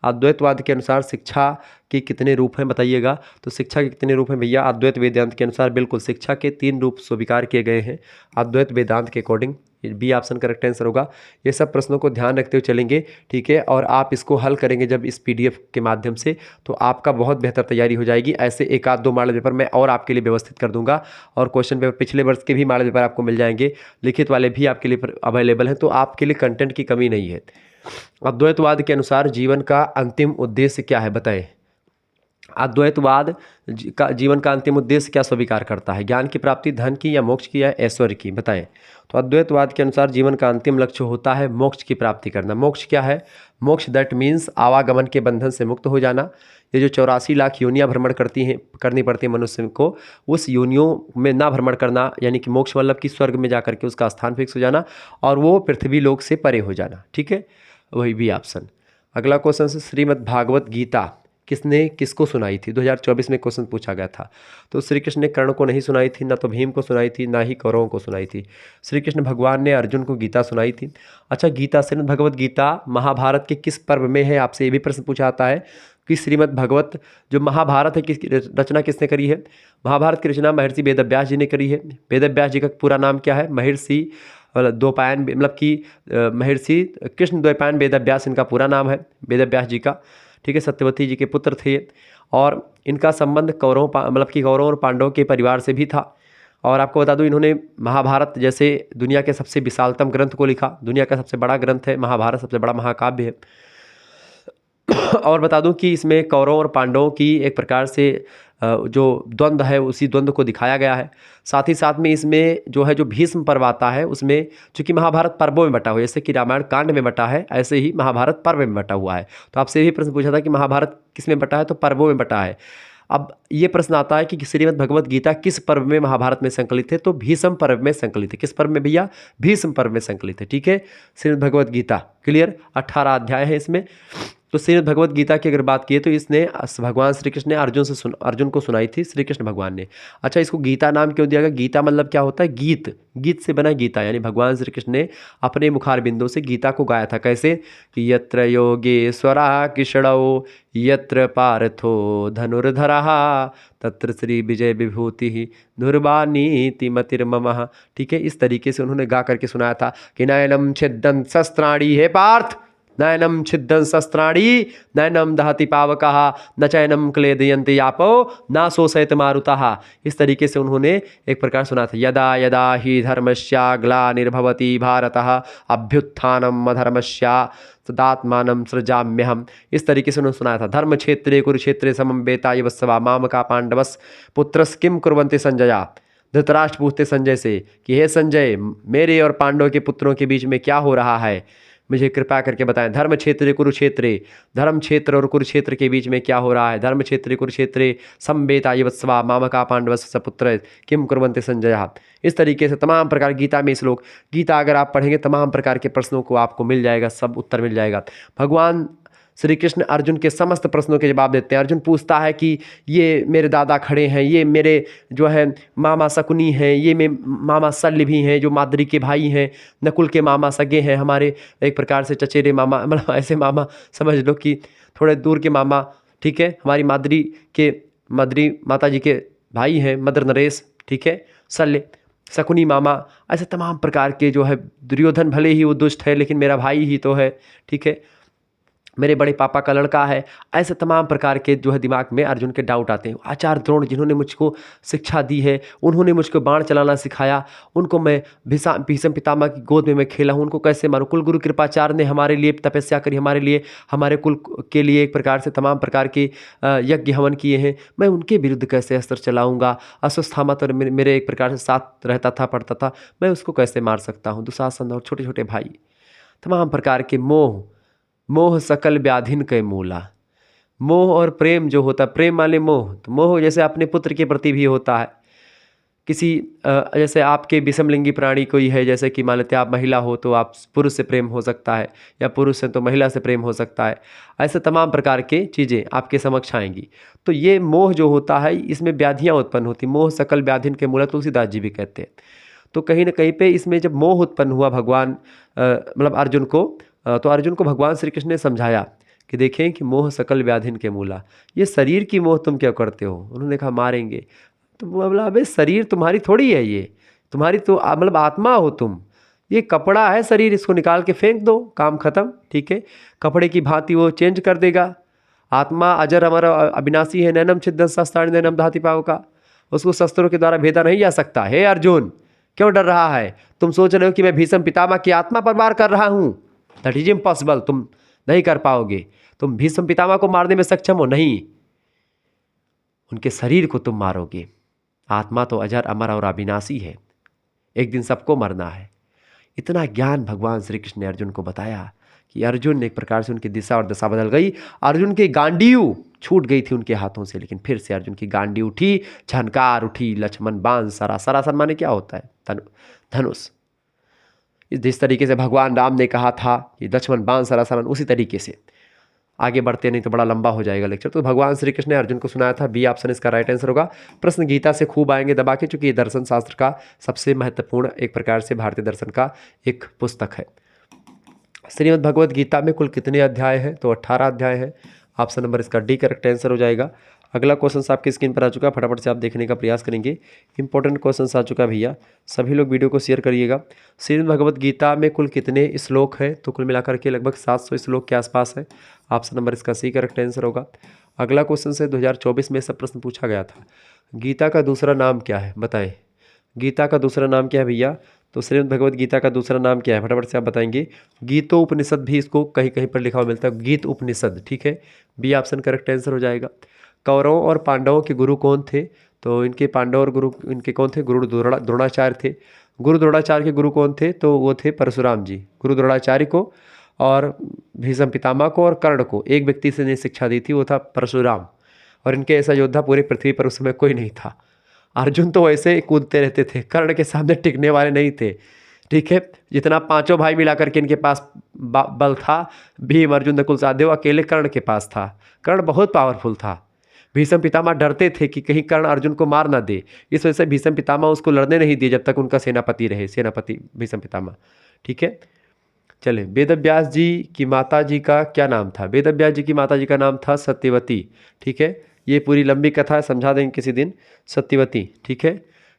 अद्वैतवाद के अनुसार शिक्षा के कितने रूप हैं बताइएगा। तो शिक्षा के कितने रूप हैं भैया। अद्वैत वेदांत के अनुसार बिल्कुल शिक्षा के 3 रूप स्वीकार किए गए हैं अद्वैत वेदांत के according. B option correct answer होगा। ये सब प्रश्नों को ध्यान रखते हुए चलेंगे, ठीक है, और आप इसको हल करेंगे जब इस पीडीएफ के माध्यम से, तो आपका बहुत बेहतर तैयारी हो जाएगी। ऐसे एक आध दो मॉडल पेपर मैं और आपके लिए व्यवस्थित कर दूंगा, और क्वेश्चन पेपर पिछले वर्ष के भी मॉडल पेपर आपको मिल जाएंगे, लिखित वाले भी आपके लिए अवेलेबल हैं, तो आपके लिए कंटेंट की कमी नहीं है। अद्वैतवाद के अनुसार जीवन का अंतिम उद्देश्य क्या है बताएं। अद्वैतवाद का जीवन का अंतिम उद्देश्य क्या स्वीकार करता है। ज्ञान की प्राप्ति, धन की, या मोक्ष की, या ऐश्वर्य की बताएं। तो अद्वैतवाद के अनुसार जीवन का अंतिम लक्ष्य होता है मोक्ष की प्राप्ति करना। मोक्ष क्या है। मोक्ष दैट मीन्स आवागमन के बंधन से मुक्त हो जाना। ये जो 84 लाख योनियाँ भ्रमण करनी पड़ती है मनुष्य को, उस योनियों में ना भ्रमण करना, यानी कि मोक्ष मतलब कि स्वर्ग में जाकर के उसका स्थान फिक्स हो जाना, और वो पृथ्वी लोक से परे हो जाना, ठीक है, वही भी ऑप्शन। अगला क्वेश्चन है श्रीमद् भागवत गीता किसने किसको सुनाई थी। 2024 में क्वेश्चन पूछा गया था। तो श्री कृष्ण ने कर्ण को नहीं सुनाई थी, ना तो भीम को सुनाई थी, ना ही कौरवों को सुनाई थी। श्री कृष्ण भगवान ने अर्जुन को गीता सुनाई थी। अच्छा, गीता श्रीमद् भगवत गीता महाभारत के किस पर्व में है, आपसे ये भी प्रश्न पूछा जाता है कि श्रीमद् भगवत जो महाभारत है किसकी रचना किसने करी है। महाभारत की रचना महर्षि वेदव्यास जी ने करी है। वेदव्यास जी का पूरा नाम क्या है। महर्षि द्वैपायन, मतलब कि महर्षि कृष्ण द्वैपायन वेदव्यास इनका पूरा नाम है वेदव्यास जी का, ठीक है। सत्यवती जी के पुत्र थे, और इनका संबंध कौरवों मतलब कि कौरवों और पांडवों के परिवार से भी था। और आपको बता दूं, इन्होंने महाभारत जैसे दुनिया के सबसे विशालतम ग्रंथ को लिखा। दुनिया का सबसे बड़ा ग्रंथ है महाभारत, सबसे बड़ा महाकाव्य है। और बता दूं कि इसमें कौरवों और पांडवों की एक प्रकार से जो द्वंद्व है उसी द्वंद्व को दिखाया गया है। साथ ही साथ में इसमें जो है जो भीष्म पर्व आता है, उसमें चूंकि महाभारत पर्वों में बटा हुआ है, जैसे कि रामायण कांड में बटा है, ऐसे ही महाभारत पर्व में बटा हुआ है। तो आपसे भी प्रश्न पूछा था कि महाभारत किस में बटा है, तो पर्वों में बटा है। अब ये प्रश्न आता है कि श्रीमद् भगवत गीता किस पर्व में महाभारत में संकलित है, तो भीष्म पर्व में संकलित है। किस पर्व में भैया, भीष्म पर्व में संकलित है, ठीक है। श्रीमद् भगवत गीता क्लियर, 18 अध्याय है इसमें। तो श्रीमद् भगवत गीता की अगर बात की तो इसने भगवान श्री कृष्ण ने अर्जुन को सुनाई थी, श्री कृष्ण भगवान ने। अच्छा, इसको गीता नाम क्यों दिया गया। गीता मतलब क्या होता है, गीत, गीत से बना गीता, यानी भगवान श्री कृष्ण ने अपने मुखार बिंदु से गीता को गाया था। कैसे कि यत्र योगेश्वरा किषणौ यत्र पार्थो धनुर्धरः तत्र श्री विजय विभूति धुर्वानीति मतिर्ममः, ठीक है। इस तरीके से उन्होंने गा करके सुनाया था कि नयनम छिद्दं शस्त्राणि हे पार्थ, नयनम छिद्दं शस्त्राणि नयनम दहति पावकः न चैनम क्लेदयन्ति यापो न शोषयत मारुतः। इस तरीके से उन्होंने एक प्रकार सुना था। यदा यदा हि धर्मस्य ग्लानिर्भवति भारतः अभ्युत्थानम् अधर्मस्य तदात्मानं सृजाम्यहम्। इस तरीके से उन्होंने सुनाया था। धर्म क्षेत्रे कुरुक्षेत्रे समं वेतायुवस्सवा मामका पांडवस् पुत्रस् किम कुर्वन्ति संजया। धृतराष्ट्र पूछते संजय से कि हे संजय, मेरे और पांडवों के पुत्रों के बीच में क्या हो रहा है, मुझे कृपा करके बताएं। धर्म क्षेत्रे कुरुक्षेत्रे, धर्म क्षेत्र और कुरुक्षेत्र के बीच में क्या हो रहा है। धर्म क्षेत्रे कुरुक्षेत्रे संवेतायुवत्सवा मामका पांडवस्य पुत्र किम कुर्वन्ति संजय। इस तरीके से तमाम प्रकार गीता में श्लोक, गीता अगर आप पढ़ेंगे तमाम प्रकार के प्रश्नों को आपको मिल जाएगा, सब उत्तर मिल जाएगा। भगवान श्री कृष्ण अर्जुन के समस्त प्रश्नों के जवाब देते हैं। अर्जुन पूछता है कि ये मेरे दादा खड़े हैं, ये मेरे जो है मामा शकुनी हैं, ये मेरे मामा शल्य भी हैं जो माद्री के भाई हैं, नकुल के मामा सगे हैं, हमारे एक प्रकार से चचेरे मामा, मतलब ऐसे मामा समझ लो कि थोड़े दूर के मामा, ठीक है। हमारी माद्री माता जी के भाई हैं, मदर नरेश, ठीक है, शल्य, शकुनी मामा, ऐसे तमाम प्रकार के जो है। दुर्योधन भले ही वो दुष्ट है लेकिन मेरा भाई ही तो है, ठीक है, मेरे बड़े पापा का लड़का है। ऐसे तमाम प्रकार के जो है दिमाग में अर्जुन के डाउट आते हैं। आचार्य द्रोण जिन्होंने मुझको शिक्षा दी है, उन्होंने मुझको बाण चलाना सिखाया, उनको मैं भीष्म पितामह की गोद में मैं खेला हूँ, उनको कैसे मारूं। कुलगुरु कृपाचार्य ने हमारे लिए तपस्या करी, हमारे लिए, हमारे कुल के लिए एक प्रकार से तमाम प्रकार के यज्ञ हवन किए हैं, मैं उनके विरुद्ध कैसे अस्त्र चलाऊँगा। अश्वत्थामा तो मेरे एक प्रकार से साथ रहता था, पढ़ता था, मैं उसको कैसे मार सकता हूँ। दुशासन और छोटे छोटे भाई, तमाम प्रकार के मोह सकल व्याधिन कै मूला। मोह और प्रेम जो होता है, प्रेम वाले मोह, तो मोह जैसे अपने पुत्र के प्रति भी होता है, किसी जैसे आपके विषमलिंगी प्राणी कोई है, जैसे कि मान लेते हैं आप महिला हो तो आप पुरुष से प्रेम हो सकता है, या पुरुष से तो महिला से प्रेम हो सकता है। ऐसे तमाम प्रकार के चीज़ें आपके समक्ष आएंगी। तो ये मोह जो होता है, इसमें व्याधियाँ उत्पन्न होती। मोह सकल व्याधिन के मूल तुलसीदास जी भी कहते हैं। तो कहीं ना कहीं पे इसमें जब मोह उत्पन्न हुआ भगवान मतलब अर्जुन को, तो अर्जुन को भगवान श्री कृष्ण ने समझाया कि देखें कि मोह सकल व्याधिन के मूला, ये शरीर की मोह तुम क्या करते हो। उन्होंने कहा मारेंगे। तो वो बोला अबे शरीर तुम्हारी थोड़ी है, ये तुम्हारी तो मतलब आत्मा हो तुम, ये कपड़ा है शरीर, इसको निकाल के फेंक दो, काम खत्म। ठीक है, कपड़े की भांति वो चेंज कर देगा। आत्मा अजर अमर अविनाशी है, नैनम छिद्दं शस्त्राणि नैनम दहति पावका, उसको शस्त्रों के द्वारा भेदा नहीं जा सकता। हे अर्जुन, क्यों डर रहा है? तुम सोच रहे हो कि मैं भीष्म पितामह की आत्मा पर वार कर रहा हूँ, दैट इज इम्पॉसिबल, तुम नहीं कर पाओगे। तुम भीष्म पितामह को मारने में सक्षम हो नहीं, उनके शरीर को तुम मारोगे। आत्मा तो अजर अमर और अविनाशी है, एक दिन सबको मरना है। इतना ज्ञान भगवान श्री कृष्ण ने अर्जुन को बताया कि अर्जुन ने एक प्रकार से उनकी दिशा और दशा बदल गई। अर्जुन की गांडीव छूट गई थी उनके हाथों से, लेकिन फिर से अर्जुन की गांडी उठी, झनकार उठी, लक्ष्मण बाण सरा। सरासन माने क्या होता है? धनुष। जिस तरीके से भगवान राम ने कहा था कि लक्ष्मण बाण सरासरन, उसी तरीके से आगे बढ़ते, नहीं तो बड़ा लंबा हो जाएगा लेक्चर। तो भगवान श्री कृष्ण ने अर्जुन को सुनाया था। बी ऑप्शन इसका राइट आंसर होगा। प्रश्न गीता से खूब आएंगे दबा के, चूंकि ये दर्शन शास्त्र का सबसे महत्वपूर्ण एक प्रकार से भारतीय दर्शन का एक पुस्तक है। श्रीमद् भगवद गीता में कुल कितने अध्याय हैं? तो 18 अध्याय हैं। ऑप्शन नंबर इसका डी करेक्ट आंसर हो जाएगा। अगला क्वेश्चन आपकी स्क्रीन पर आ चुका है, फटाफट से आप देखने का प्रयास करेंगे। इंपॉर्टेंट क्वेश्चन आ चुका भैया, सभी लोग वीडियो को शेयर करिएगा। श्रीमद् भगवद गीता में कुल कितने श्लोक हैं? तो कुल मिलाकर के लगभग 700 श्लोक के आसपास है। ऑप्शन नंबर इसका सी करेक्ट आंसर होगा। अगला क्वेश्चन से 2024 में सब प्रश्न पूछा गया था। गीता का दूसरा नाम क्या है? बताएं, गीता का दूसरा नाम क्या है भैया? तो श्रीमद् भगवद गीता का दूसरा नाम क्या है? फटाफट से आप बताएंगे। गीतो उपनिषद भी इसको कहीं कहीं पर लिखा हुआ मिलता है, गीत उपनिषद। ठीक है, बी ऑप्शन करेक्ट आंसर हो जाएगा। कौरवों और पांडवों के गुरु कौन थे? तो इनके पांडव और गुरु इनके कौन थे? गुरु द्रोणाचार्य थे। गुरु द्रोणाचार्य के गुरु कौन थे? तो वो थे परशुराम जी। गुरु द्रोणाचार्य को और भीष्म पितामह को और कर्ण को एक व्यक्ति से ने शिक्षा दी थी, वो था परशुराम। और इनके ऐसा योद्धा पूरी पृथ्वी पर उस समय कोई नहीं था। अर्जुन तो वैसे कूदते रहते थे, कर्ण के सामने टिकने वाले नहीं थे। ठीक है, जितना पांचों भाई मिलाकर के इनके पास बल था, भीम अर्जुन नकुल सहदेव, अकेले कर्ण के पास था। कर्ण बहुत पावरफुल था। भीष्म पितामह डरते थे कि कहीं कर्ण अर्जुन को मार ना दे, इस वजह से भीष्म पितामह उसको लड़ने नहीं दिए जब तक उनका सेनापति रहे, सेनापति भीष्म पितामह। ठीक है, चले। वेदव्यास जी की माता जी का क्या नाम था? वेदव्यास जी की माता जी का नाम था सत्यवती। ठीक है, ये पूरी लंबी कथा है, समझा देंगे किसी दिन। सत्यवती। ठीक है।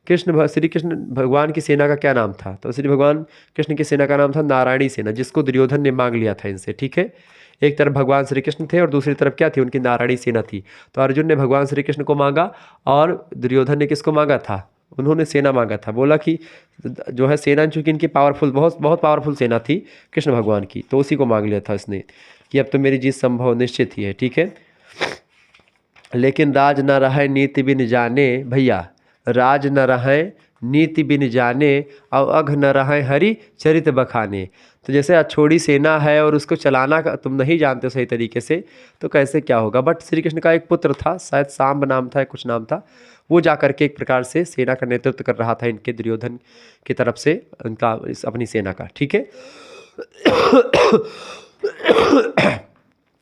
श्री कृष्ण भगवान की सेना का क्या नाम था? तो श्री भगवान कृष्ण की सेना का नाम था नारायणी सेना, जिसको दुर्योधन ने मांग लिया था इनसे। ठीक है, एक तरफ भगवान श्री कृष्ण थे और दूसरी तरफ क्या थी? उनकी नारायणी सेना थी। तो अर्जुन ने भगवान श्री कृष्ण को मांगा और दुर्योधन ने किसको मांगा था? उन्होंने सेना मांगा था। बोला कि जो है सेना, चूंकि इनकी पावरफुल, बहुत बहुत पावरफुल सेना थी कृष्ण भगवान की, तो उसी को मांग लिया था इसने कि अब तो मेरी जीत संभव निश्चित ही है। ठीक है, लेकिन राज न रहे नीति बिन जाने, भैया राज न रहे नीति बिन जाने, और अघ न रहे हरि चरित बखाने। तो जैसे अछोड़ी सेना है और उसको चलाना तुम नहीं जानते सही तरीके से, तो कैसे क्या होगा? बट श्री कृष्ण का एक पुत्र था, शायद सांब नाम था, कुछ नाम था, वो जा करके एक प्रकार से सेना का नेतृत्व कर रहा था इनके दुर्योधन की तरफ से, उनका अपनी सेना का। ठीक है,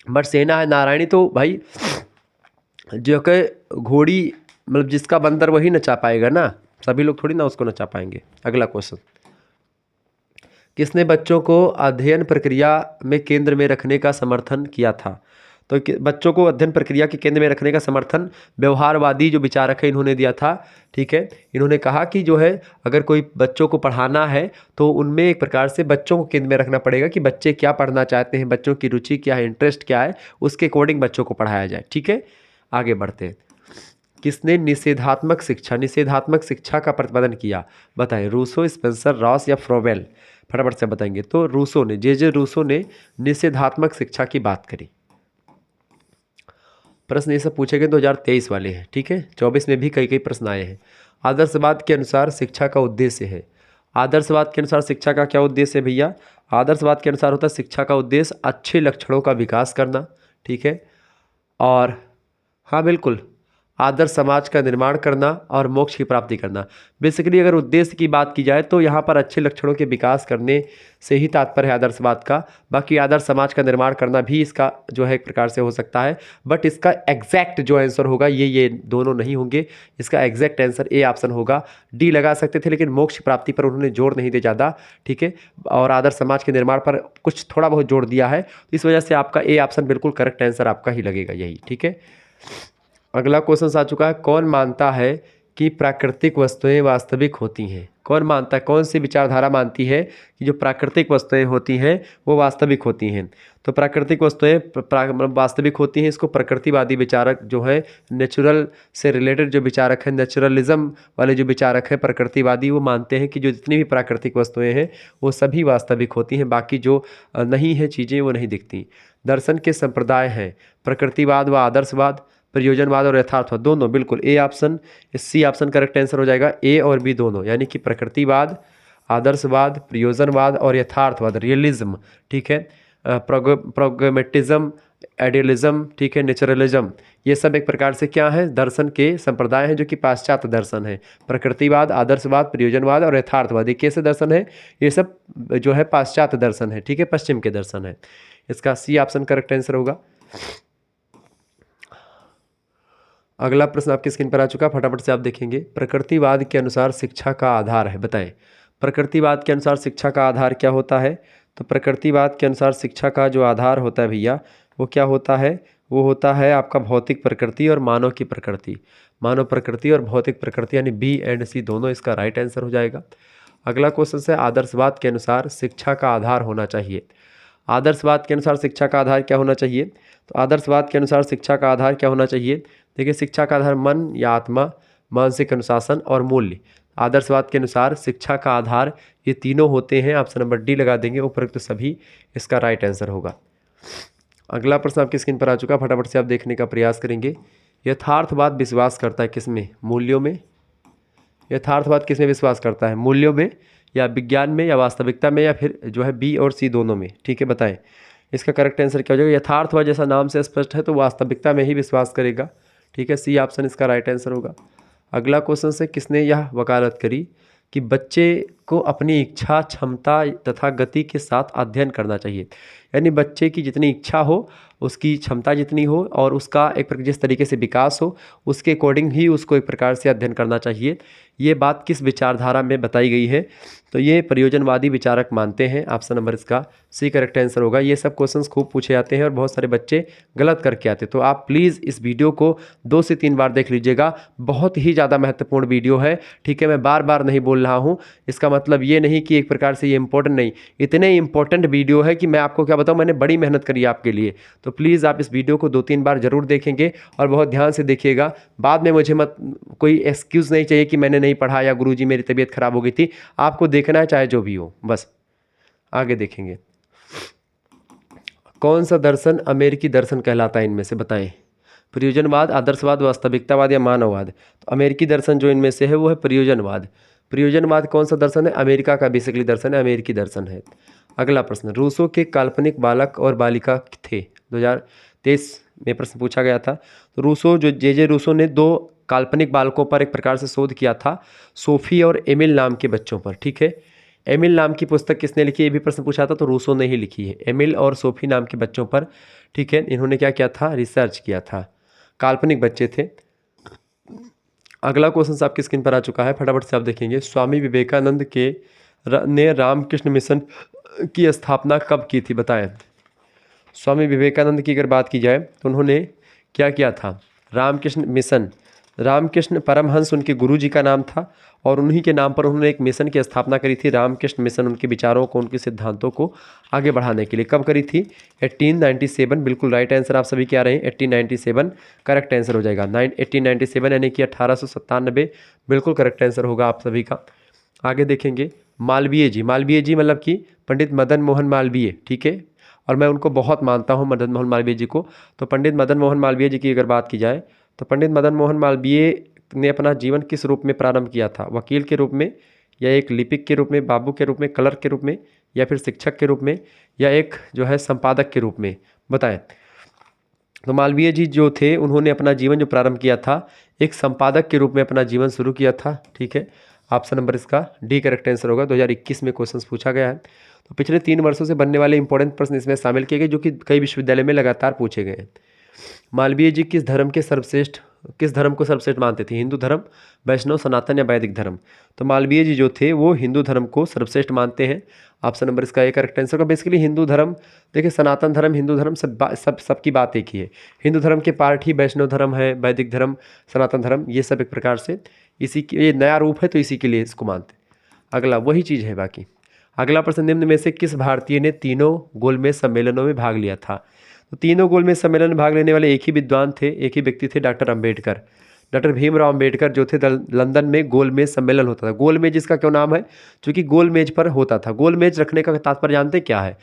बट सेना है नारायणी, तो भाई जो कि घोड़ी, मतलब जिसका बंदर वही नचा पाएगा ना, सभी लोग थोड़ी ना उसको नचा पाएंगे। अगला क्वेश्चन, किसने बच्चों को अध्ययन प्रक्रिया में केंद्र में रखने का समर्थन किया था? तो बच्चों को अध्ययन प्रक्रिया के केंद्र में रखने का समर्थन व्यवहारवादी जो विचारक है इन्होंने दिया था। ठीक है, इन्होंने कहा कि जो है अगर कोई बच्चों को पढ़ाना है तो उनमें एक प्रकार से बच्चों को केंद्र में रखना पड़ेगा कि बच्चे क्या पढ़ना चाहते हैं, बच्चों की रुचि क्या है, इंटरेस्ट क्या है, उसके अकॉर्डिंग बच्चों को पढ़ाया जाए। ठीक है, आगे बढ़ते हैं। किसने निषेधात्मक शिक्षा का प्रतिपादन किया? बताएं, रूसो, स्पेंसर, रॉस या फ्रोवेल? फटाफट से बताएंगे। तो रूसो ने, जे रूसो ने निषेधात्मक शिक्षा की बात करी। प्रश्न ये सब पूछे गए 2023 वाले हैं। ठीक है, 24 में भी कई कई प्रश्न आए हैं। आदर्शवाद के अनुसार शिक्षा का उद्देश्य है। आदर्शवाद के अनुसार शिक्षा का क्या उद्देश्य है भैया? आदर्शवाद के अनुसार होता है शिक्षा का उद्देश्य अच्छे लक्षणों का विकास करना। ठीक है, और हाँ बिल्कुल, आदर्श समाज का निर्माण करना और मोक्ष की प्राप्ति करना। बेसिकली अगर उद्देश्य की बात की जाए तो यहाँ पर अच्छे लक्षणों के विकास करने से ही तात्पर्य है आदर्शवाद का। बाकी आदर्श समाज का निर्माण करना भी इसका जो है एक प्रकार से हो सकता है, बट इसका एग्जैक्ट जो आंसर होगा ये दोनों नहीं होंगे। इसका एग्जैक्ट आंसर ए ऑप्शन होगा। डी लगा सकते थे लेकिन मोक्ष प्राप्ति पर उन्होंने जोर नहीं दिया ज़्यादा, ठीक है, और आदर्श समाज के निर्माण पर कुछ थोड़ा बहुत जोर दिया है। इस वजह से आपका ए ऑप्शन बिल्कुल करेक्ट आंसर आपका ही लगेगा यही, ठीक है। अगला क्वेश्चन आ चुका है, कौन मानता है कि प्राकृतिक वस्तुएं वास्तविक होती हैं? कौन मानता है, कौन सी विचारधारा मानती है कि जो प्राकृतिक वस्तुएं होती हैं वो वास्तविक होती हैं? तो प्राकृतिक वस्तुएं वास्तविक होती हैं, इसको प्रकृतिवादी विचारक जो है, नेचुरल से रिलेटेड जो विचारक हैं, नेचुरलिज्म वाले जो विचारक हैं प्रकृतिवादी, वो मानते हैं कि जो जितनी भी प्राकृतिक वस्तुएं हैं वो सभी वास्तविक होती हैं, बाकी जो नहीं है चीज़ें वो नहीं दिखती। दर्शन के संप्रदाय हैं प्रकृतिवाद व आदर्शवाद, प्रयोजनवाद और यथार्थवाद, दोनों बिल्कुल A option, C option correct answer हो जाएगा। ए और बी दोनों, यानी कि प्रकृतिवाद, आदर्शवाद, प्रयोजनवाद और यथार्थवाद, रियलिज्म, ठीक है, प्रोग्मेटिज्म, आइडियलिज्म, ठीक है, नेचुरलिज्म, ये सब एक प्रकार से क्या है, दर्शन के संप्रदाय हैं जो कि पाश्चात्य दर्शन है। प्रकृतिवाद, आदर्शवाद, प्रयोजनवाद और यथार्थवाद ये कैसे दर्शन है? ये सब जो है पाश्चात्य दर्शन है, ठीक है, पश्चिम के दर्शन है। इसका सी ऑप्शन करेक्ट आंसर होगा। अगला प्रश्न आपकी स्क्रीन पर आ चुका, फटाफट से आप देखेंगे। प्रकृतिवाद के अनुसार शिक्षा का आधार है, बताएं। प्रकृतिवाद के अनुसार शिक्षा का आधार क्या होता है? तो प्रकृतिवाद के अनुसार शिक्षा का जो आधार होता है भैया वो क्या होता है? वो होता है आपका भौतिक प्रकृति और मानव की प्रकृति। मानव प्रकृति और भौतिक प्रकृति, यानी बी एंड सी दोनों इसका राइट आंसर हो जाएगा। अगला क्वेश्चन है, आदर्शवाद के अनुसार शिक्षा का आधार होना चाहिए। आदर्शवाद के अनुसार शिक्षा का आधार क्या होना चाहिए? तो आदर्शवाद के अनुसार शिक्षा का आधार क्या होना चाहिए? देखिए, शिक्षा का आधार मन या आत्मा, मानसिक अनुशासन और मूल्य। आदर्शवाद के अनुसार शिक्षा का आधार ये तीनों होते हैं। ऑप्शन नंबर डी लगा देंगे, उपरोक्त सभी इसका राइट आंसर होगा। अगला प्रश्न आपकी स्क्रीन पर आ चुका, फटाफट से आप देखने का प्रयास करेंगे। यथार्थवाद विश्वास करता है किसमें? मूल्यों में। यथार्थवाद किसमें विश्वास करता है? मूल्यों में या विज्ञान में या वास्तविकता में या फिर जो है बी और सी दोनों में, ठीक है, बताएं। इसका करेक्ट आंसर क्या हो जाएगा? यथार्थवाद जैसा नाम से स्पष्ट है तो वास्तविकता में ही विश्वास करेगा, ठीक है, सी ऑप्शन इसका राइट आंसर होगा। अगला क्वेश्चन से, किसने यह वकालत करी कि बच्चे को अपनी इच्छा, क्षमता तथा गति के साथ अध्ययन करना चाहिए? यानी बच्चे की जितनी इच्छा हो, उसकी क्षमता जितनी हो और उसका एक जिस तरीके से विकास हो उसके अकॉर्डिंग ही उसको एक प्रकार से अध्ययन करना चाहिए। ये बात किस विचारधारा में बताई गई है? तो ये प्रयोजनवादी विचारक मानते हैं। ऑप्शन नंबर इसका सी करेक्ट आंसर होगा। ये सब क्वेश्चंस खूब पूछे जाते हैं और बहुत सारे बच्चे गलत करके आते हैं, तो आप प्लीज़ इस वीडियो को 2 से 3 बार देख लीजिएगा। बहुत ही ज़्यादा महत्वपूर्ण वीडियो है, ठीक है, मैं बार बार नहीं बोल रहा हूँ। इसका मतलब ये नहीं कि एक प्रकार से ये इंपॉर्टेंट नहीं, इतने इंपॉर्टेंट वीडियो है कि मैं आपको क्या बताऊँ, मैंने बड़ी मेहनत करी आपके लिए। तो प्लीज़ आप इस वीडियो को 2-3 बार ज़रूर देखेंगे और बहुत ध्यान से देखिएगा। बाद में मुझे मत कोई एक्सक्यूज़ नहीं चाहिए कि मैंने नहीं पढ़ा या गुरुजी मेरी तबीयत खराब हो गई थी। आपको देखना है चाहे जो भी हो, बस। आगे देखेंगे, कौन सा दर्शन अमेरिकी दर्शन कहलाता है? इनमें से बताएं। प्रयोजनवाद, आदर्शवाद, वास्तविकतावाद या मानववाद? तो अमेरिकी दर्शन जो इनमें से है वो है प्रयोजनवाद। प्रयोजनवाद कौन सा दर्शन है? अमेरिका का बेसिकली दर्शन है, अमेरिकी दर्शन है। अगला प्रश्न, रूसो के काल्पनिक बालक और बालिका थे? 2023 में प्रश्न पूछा गया था। तो रूसो जो जे रूसो ने 2 काल्पनिक बालकों पर एक प्रकार से शोध किया था, सोफी और एमिल नाम के बच्चों पर, ठीक है। एमिल नाम की पुस्तक किसने लिखी, ये भी प्रश्न पूछा था, तो रूसो ने ही लिखी है। एमिल और सोफी नाम के बच्चों पर, ठीक है, इन्होंने क्या किया था? रिसर्च किया था, काल्पनिक बच्चे थे। अगला क्वेश्चन आपकी स्क्रीन पर आ चुका है, फटाफट से आप देखेंगे। स्वामी विवेकानंद ने रामकृष्ण मिशन की स्थापना कब की थी? बताएं। स्वामी विवेकानंद की अगर बात की जाए तो उन्होंने क्या किया था? रामकृष्ण मिशन, रामकृष्ण परमहंस उनके गुरुजी का नाम था और उन्हीं के नाम पर उन्होंने एक मिशन की स्थापना करी थी, रामकृष्ण मिशन, उनके विचारों को, उनके सिद्धांतों को आगे बढ़ाने के लिए। कब करी थी? 1897, बिल्कुल राइट आंसर आप सभी क्या रहे हैं? 1897 करेक्ट आंसर हो जाएगा। 1897 यानी कि 1897 बिल्कुल करेक्ट आंसर होगा आप सभी का। आगे देखेंगे, मालवीय जी, मालवीय जी मतलब कि पंडित मदन मोहन मालवीय, ठीक है, और मैं उनको बहुत मानता हूँ मदन मोहन मालवीय जी को। तो पंडित मदन मोहन मालवीय जी की अगर बात की जाए तो पंडित मदन मोहन मालवीय ने अपना जीवन किस रूप में प्रारंभ किया था? वकील के रूप में या एक लिपिक के रूप में, बाबू के रूप में, क्लर्क के रूप में या फिर शिक्षक के रूप में या एक जो है संपादक के रूप में? बताएं। तो मालवीय जी जो थे उन्होंने अपना जीवन जो प्रारंभ किया था एक संपादक के रूप में अपना जीवन शुरू किया था। ठीक है, ऑप्शन नंबर इसका डी करेक्ट आंसर होगा। 2021 में क्वेश्चन पूछा गया है। तो पिछले 3 वर्षों से बनने वाले इंपॉर्टेंट प्रश्न इसमें शामिल किए गए जो कि कई विश्वविद्यालय में लगातार पूछे गए हैं। मालवीय जी किस धर्म को सर्वश्रेष्ठ मानते थे? हिंदू धर्म, वैष्णव, सनातन या वैदिक धर्म? तो मालवीय जी जो थे वो हिंदू धर्म को सर्वश्रेष्ठ मानते हैं। ऑप्शन नंबर इसका एक करेक्ट आंसर का। बेसिकली हिंदू धर्म, देखिए सनातन धर्म, हिंदू धर्म सबकी बात एक ही है। हिंदू धर्म के पार्ट ही वैष्णव धर्म है, वैदिक धर्म, सनातन धर्म, ये सब एक प्रकार से इसी की ये नया रूप है तो इसी के लिए इसको मानते। अगला वही चीज़ है बाकी। अगला प्रश्न, निम्न में से किस भारतीय ने तीनों गोलमेज सम्मेलनों में भाग लिया था? तो तीनों गोलमेज सम्मेलन में भाग लेने वाले एक ही विद्वान थे, एक ही व्यक्ति थे, डॉक्टर अम्बेडकर। डॉक्टर भीमराव अम्बेडकर जो थे लंदन में गोलमेज सम्मेलन होता था। गोलमेज इसका क्यों नाम है? क्योंकि गोलमेज पर होता था। गोलमेज रखने का तात्पर्य जानते क्या है?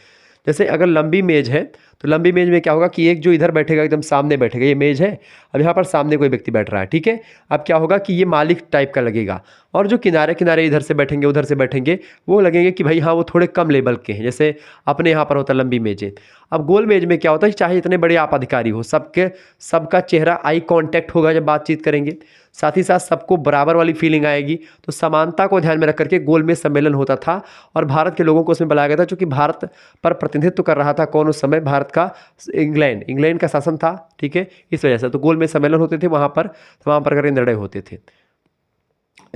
जैसे अगर लंबी मेज है तो लंबी मेज में क्या होगा कि एक जो इधर बैठेगा एकदम सामने बैठेगा, ये मेज है, अब यहाँ पर सामने कोई व्यक्ति बैठ रहा है, ठीक है। अब क्या होगा कि ये मालिक टाइप का लगेगा, और जो किनारे किनारे इधर से बैठेंगे उधर से बैठेंगे वो लगेंगे कि भाई हाँ वो थोड़े कम लेवल के हैं, जैसे अपने यहाँ पर होता है लंबी मेजें। अब गोल मेज में क्या होता है, चाहे इतने बड़े आप अधिकारी हो, सबका चेहरा आई कांटेक्ट होगा जब बातचीत करेंगे, साथ ही साथ सबको बराबर वाली फीलिंग आएगी। तो समानता को ध्यान में रख करके गोल मेज सम्मेलन होता था और भारत के लोगों को उसमें बुलाया गया था, क्योंकि भारत पर प्रतिनिधित्व कर रहा था कौन उस समय? भारत का इंग्लैंड का शासन था, ठीक है, इस वजह से तो गोल मेज सम्मेलन होते थे, वहाँ पर तमाम प्रकार के निर्णय होते थे।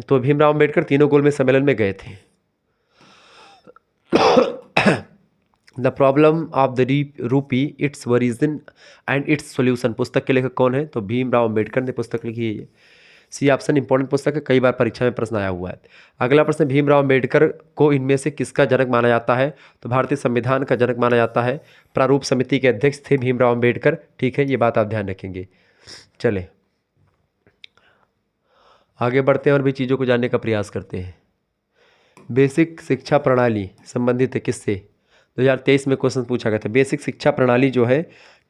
तो भीमराव अम्बेडकर तीनों गोल मेज सम्मेलन में गए थे। The problem of the rupee, its origin and it's solution पुस्तक के लेखक कौन है? तो भीमराव अम्बेडकर ने पुस्तक लिखी है। सी ऑप्शन इंपॉर्टेंट पुस्तक है, कई बार परीक्षा में प्रश्न आया हुआ है। अगला प्रश्न, भीमराव अम्बेडकर को इनमें से किसका जनक माना जाता है? तो भारतीय संविधान का जनक माना जाता है। प्रारूप समिति के अध्यक्ष थे भीमराव अम्बेडकर, ठीक है, ये बात आप ध्यान रखेंगे। चले आगे बढ़ते हैं और भी चीज़ों को जानने का प्रयास करते हैं। बेसिक शिक्षा प्रणाली संबंधित है किससे? 2023 में क्वेश्चन पूछा गया था। बेसिक शिक्षा प्रणाली जो है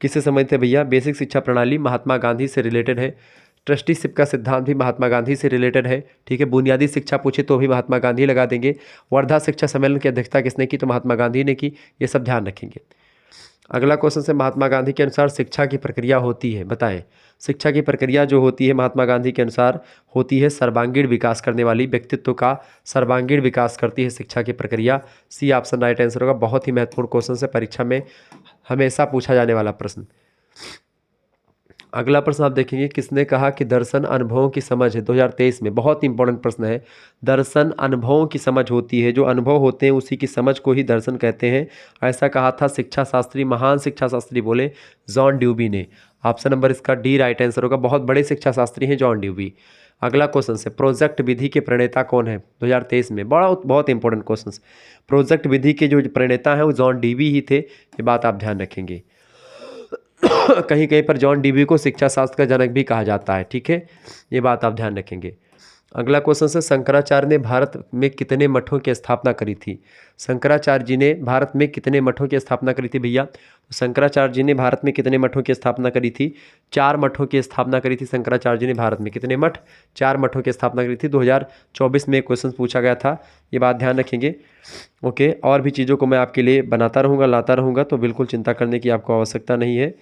किससे संबंधित है भैया? बेसिक शिक्षा प्रणाली महात्मा गांधी से रिलेटेड है। ट्रस्टीशिप का सिद्धांत भी महात्मा गांधी से रिलेटेड है, ठीक है। बुनियादी शिक्षा पूछे तो भी महात्मा गांधी लगा देंगे। वर्धा शिक्षा सम्मेलन की अध्यक्षता किसने की? तो महात्मा गांधी ने की, ये सब ध्यान रखेंगे। अगला क्वेश्चन से, महात्मा गांधी के अनुसार शिक्षा की प्रक्रिया होती है, बताएं। शिक्षा की प्रक्रिया जो होती है महात्मा गांधी के अनुसार होती है सर्वांगीण विकास करने वाली, व्यक्तित्व का सर्वांगीण विकास करती है शिक्षा की प्रक्रिया। सी ऑप्शन राइट आंसर होगा। बहुत ही महत्वपूर्ण क्वेश्चन है, परीक्षा में हमेशा पूछा जाने वाला प्रश्न। अगला प्रश्न आप देखेंगे, किसने कहा कि दर्शन अनुभवों की समझ है? 2023 में बहुत इंपॉर्टेंट प्रश्न है। दर्शन अनुभवों की समझ होती है, जो अनुभव होते हैं उसी की समझ को ही दर्शन कहते हैं, ऐसा कहा था शिक्षा शास्त्री, महान शिक्षा शास्त्री बोले जॉन ड्यूबी ने। ऑप्शन नंबर इसका डी राइट आंसर होगा। बहुत बड़े शिक्षा शास्त्री हैं जॉन ड्यूबी। अगला क्वेश्चन से, प्रोजेक्ट विधि के प्रणेता कौन है? 2023 में बहुत इंपॉर्टेंट क्वेश्चन। प्रोजेक्ट विधि के जो प्रणेता हैं वो जॉन ड्यूबी ही थे, ये बात आप ध्यान रखेंगे। कहीं कहीं पर जॉन ड्यूबी को शिक्षा शास्त्र का जनक भी कहा जाता है, ठीक है, ये बात आप ध्यान रखेंगे। अगला क्वेश्चन से, शंकराचार्य ने भारत में कितने मठों की स्थापना करी थी? शंकराचार्य जी ने भारत में कितने मठों की स्थापना करी थी भैया? तो शंकराचार्य जी ने भारत में कितने मठों की स्थापना करी थी? 4 मठों की स्थापना करी थी शंकराचार्य जी ने भारत में। कितने मठ? 4 मठों की स्थापना करी थी। 2024 में क्वेश्चन पूछा गया था, ये बात ध्यान रखेंगे। ओके, और भी चीज़ों को मैं आपके लिए बनाता रहूँगा, लाता रहूँगा, तो बिल्कुल चिंता करने की आपको आवश्यकता नहीं है।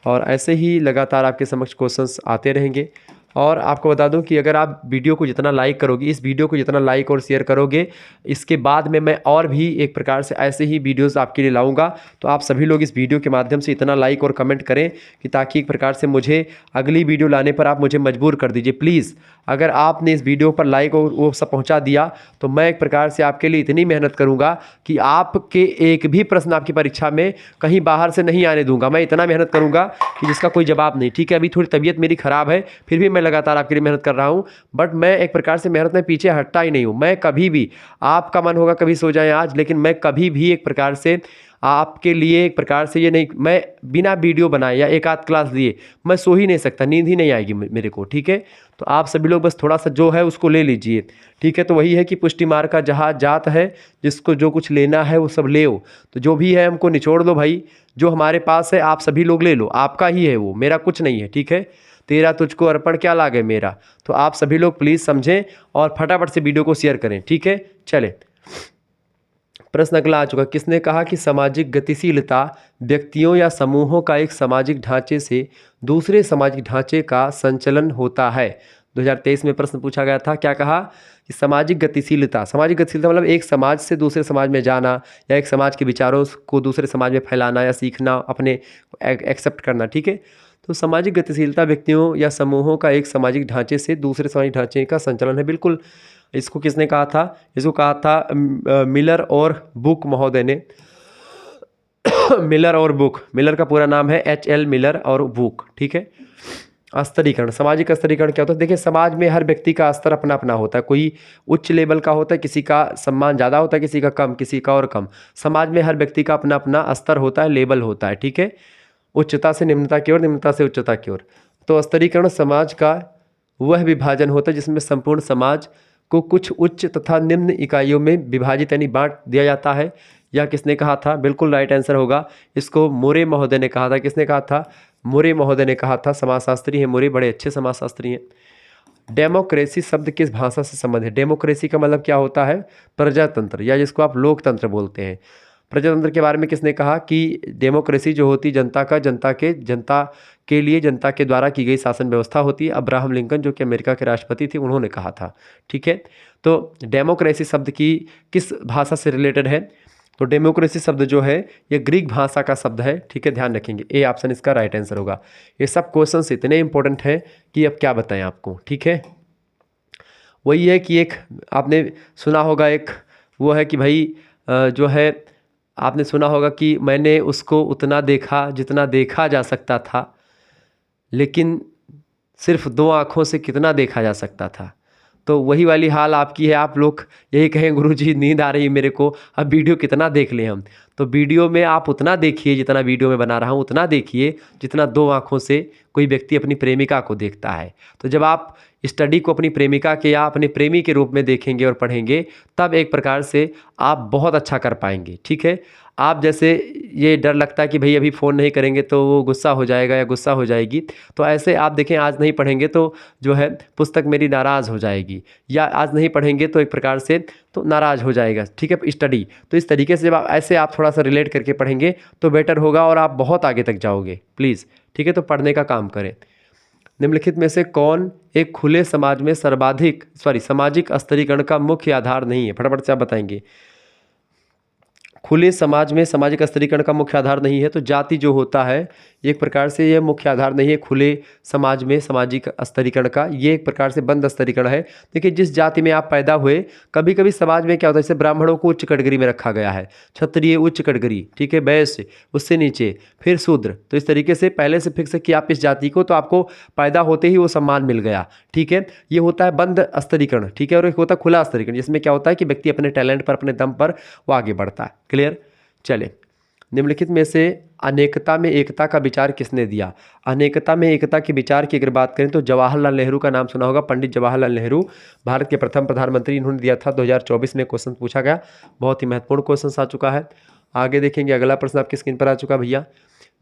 और ऐसे ही लगातार आपके समक्ष क्वेश्चंस आते रहेंगे। और आपको बता दूं कि अगर आप वीडियो को जितना लाइक करोगे, इस वीडियो को जितना लाइक और शेयर करोगे, इसके बाद में मैं और भी एक प्रकार से ऐसे ही वीडियोस आपके लिए लाऊंगा। तो आप सभी लोग इस वीडियो के माध्यम से इतना लाइक और कमेंट करें कि ताकि एक प्रकार से मुझे अगली वीडियो लाने पर आप मुझे मजबूर कर दीजिए प्लीज़। अगर आपने इस वीडियो पर लाइक और वो सब पहुँचा दिया तो मैं एक प्रकार से आपके लिए इतनी मेहनत करूँगा कि आपके एक भी प्रश्न आपकी परीक्षा में कहीं बाहर से नहीं आने दूंगा। मैं इतना मेहनत करूँगा कि जिसका कोई जवाब नहीं, ठीक है। अभी थोड़ी तबीयत मेरी ख़राब है, फिर भी मैं लगातार आपके लिए मेहनत कर रहा हूँ, बट मैं एक प्रकार से मेहनत में पीछे हटता ही नहीं हूँ। मैं कभी भी, आपका मन होगा कभी सो जाए आज, लेकिन मैं कभी भी एक प्रकार से आपके लिए एक प्रकार से ये नहीं, मैं बिना वीडियो बनाए या एक आध क्लास दिए मैं सो ही नहीं सकता, नींद ही नहीं आएगी मेरे को, ठीक है। तो आप सभी लोग बस थोड़ा सा जो है उसको ले लीजिए, ठीक है। तो वही है कि पुष्टि मार्ग का जहाँ जात है, जिसको जो कुछ लेना है वो सब ले। तो जो भी है हमको निचोड़ दो भाई, जो हमारे पास है आप सभी लोग ले लो, आपका ही है वो, मेरा कुछ नहीं है, ठीक है। तेरा तुझको अर्पण क्या लागे मेरा। तो आप सभी लोग प्लीज़ समझें और फटाफट से वीडियो को शेयर करें, ठीक है। चले, प्रश्न अगला आ चुका, किसने कहा कि सामाजिक गतिशीलता व्यक्तियों या समूहों का एक सामाजिक ढांचे से दूसरे सामाजिक ढांचे का संचलन होता है। 2023 में प्रश्न पूछा गया था, क्या कहा कि सामाजिक गतिशीलता मतलब एक समाज से दूसरे समाज में जाना या एक समाज के विचारों को दूसरे समाज में फैलाना या सीखना, अपने एक्सेप्ट करना। ठीक है, तो सामाजिक गतिशीलता व्यक्तियों या समूहों का एक सामाजिक ढांचे से दूसरे सामाजिक ढांचे का संचलन है। बिल्कुल, इसको किसने कहा था? इसको कहा था मिलर और बुक महोदय ने। मिलर और बुक, मिलर का पूरा नाम है HL मिलर और बुक। ठीक है, स्तरीकरण, सामाजिक स्तरीकरण क्या होता है? देखिए, समाज में हर व्यक्ति का स्तर अपना अपना होता है। कोई उच्च लेवल का होता है, किसी का सम्मान ज़्यादा होता है, किसी का कम, किसी का और कम। समाज में हर व्यक्ति का अपना अपना स्तर होता है, लेवल होता है। ठीक है, उच्चता से निम्नता की ओर, निम्नता से उच्चता की ओर। तो स्तरीकरण समाज का वह विभाजन होता है जिसमें संपूर्ण समाज को कुछ उच्च तथा निम्न इकाइयों में विभाजित यानी बांट दिया जाता है। यह किसने कहा था? बिल्कुल राइट आंसर होगा, इसको मोरे महोदय ने कहा था। किसने कहा था? मोरे महोदय ने कहा था। समाजशास्त्री हैं मोरे, बड़े अच्छे समाजशास्त्री हैं। डेमोक्रेसी शब्द किस भाषा से संबंधित है? डेमोक्रेसी का मतलब क्या होता है? प्रजातंत्र, या जिसको आप लोकतंत्र बोलते हैं। प्रजातंत्र के बारे में किसने कहा कि डेमोक्रेसी जो होती जनता के लिए जनता के द्वारा की गई शासन व्यवस्था होती है। अब्राहम लिंकन जो कि अमेरिका के राष्ट्रपति थे, उन्होंने कहा था। ठीक है, तो डेमोक्रेसी शब्द की किस भाषा से रिलेटेड है? तो डेमोक्रेसी शब्द जो है ये ग्रीक भाषा का शब्द है। ठीक है, ध्यान रखेंगे, ए ऑप्शन इसका राइट आंसर होगा। ये सब क्वेश्चंस इतने इंपॉर्टेंट हैं कि अब क्या बताएं आपको। ठीक है, वही है कि एक आपने सुना होगा, एक वो है कि भाई जो है आपने सुना होगा कि मैंने उसको उतना देखा जितना देखा जा सकता था, लेकिन सिर्फ 2 आँखों से कितना देखा जा सकता था। तो वही वाली हाल आपकी है। आप लोग यही कहें गुरुजी नींद आ रही है मेरे को, अब वीडियो कितना देख लें हम। तो वीडियो में आप उतना देखिए जितना वीडियो में बना रहा हूँ, उतना देखिए जितना 2 आँखों से कोई व्यक्ति अपनी प्रेमिका को देखता है। तो जब आप स्टडी को अपनी प्रेमिका के या अपने प्रेमी के रूप में देखेंगे और पढ़ेंगे, तब एक प्रकार से आप बहुत अच्छा कर पाएंगे। ठीक है, आप जैसे ये डर लगता है कि भाई अभी फ़ोन नहीं करेंगे तो वो गुस्सा हो जाएगा या गुस्सा हो जाएगी, तो ऐसे आप देखें आज नहीं पढ़ेंगे तो जो है पुस्तक मेरी नाराज़ हो जाएगी, या आज नहीं पढ़ेंगे तो एक प्रकार से तो नाराज़ हो जाएगा। ठीक है, स्टडी तो इस तरीके से जब आप ऐसे आप थोड़ा सा रिलेट करके पढ़ेंगे तो बेटर होगा और आप बहुत आगे तक जाओगे। प्लीज़, ठीक है, तो पढ़ने का काम करें। निम्नलिखित में से कौन एक खुले समाज में सामाजिक स्तरीकरण का मुख्य आधार नहीं है? फटाफट से आप बताएंगे। खुले समाज में सामाजिक स्तरीकरण का मुख्य आधार नहीं है, तो जाति जो होता है एक प्रकार से यह मुख्य आधार नहीं है खुले समाज में सामाजिक स्तरीकरण का। ये एक प्रकार से बंद स्तरीकरण है। देखिए, जिस जाति में आप पैदा हुए, कभी कभी समाज में क्या होता है, जैसे ब्राह्मणों को उच्च कैटेगरी में रखा गया है, क्षत्रिय उच्च कैटेगरी, ठीक है, वैश्य उससे नीचे, फिर शूद्र। तो इस तरीके से पहले से फिक्स है कि आप इस जाति को, तो आपको पैदा होते ही वो सम्मान मिल गया। ठीक है, ये होता है बंद स्तरीकरण। ठीक है, और एक होता है खुला स्तरीकरण, जिसमें क्या होता है कि व्यक्ति अपने टैलेंट पर, अपने दम पर वो आगे बढ़ता है। क्लियर? चले, निम्नलिखित में से अनेकता में एकता का विचार किसने दिया? अनेकता में एकता के विचार की अगर बात करें तो जवाहरलाल नेहरू का नाम सुना होगा। पंडित जवाहरलाल नेहरू भारत के प्रथम प्रधानमंत्री, इन्होंने दिया था। 2024 में क्वेश्चन पूछा गया, बहुत ही महत्वपूर्ण क्वेश्चन आ चुका है। आगे देखेंगे, अगला प्रश्न आपकी स्क्रीन पर आ चुका भैया।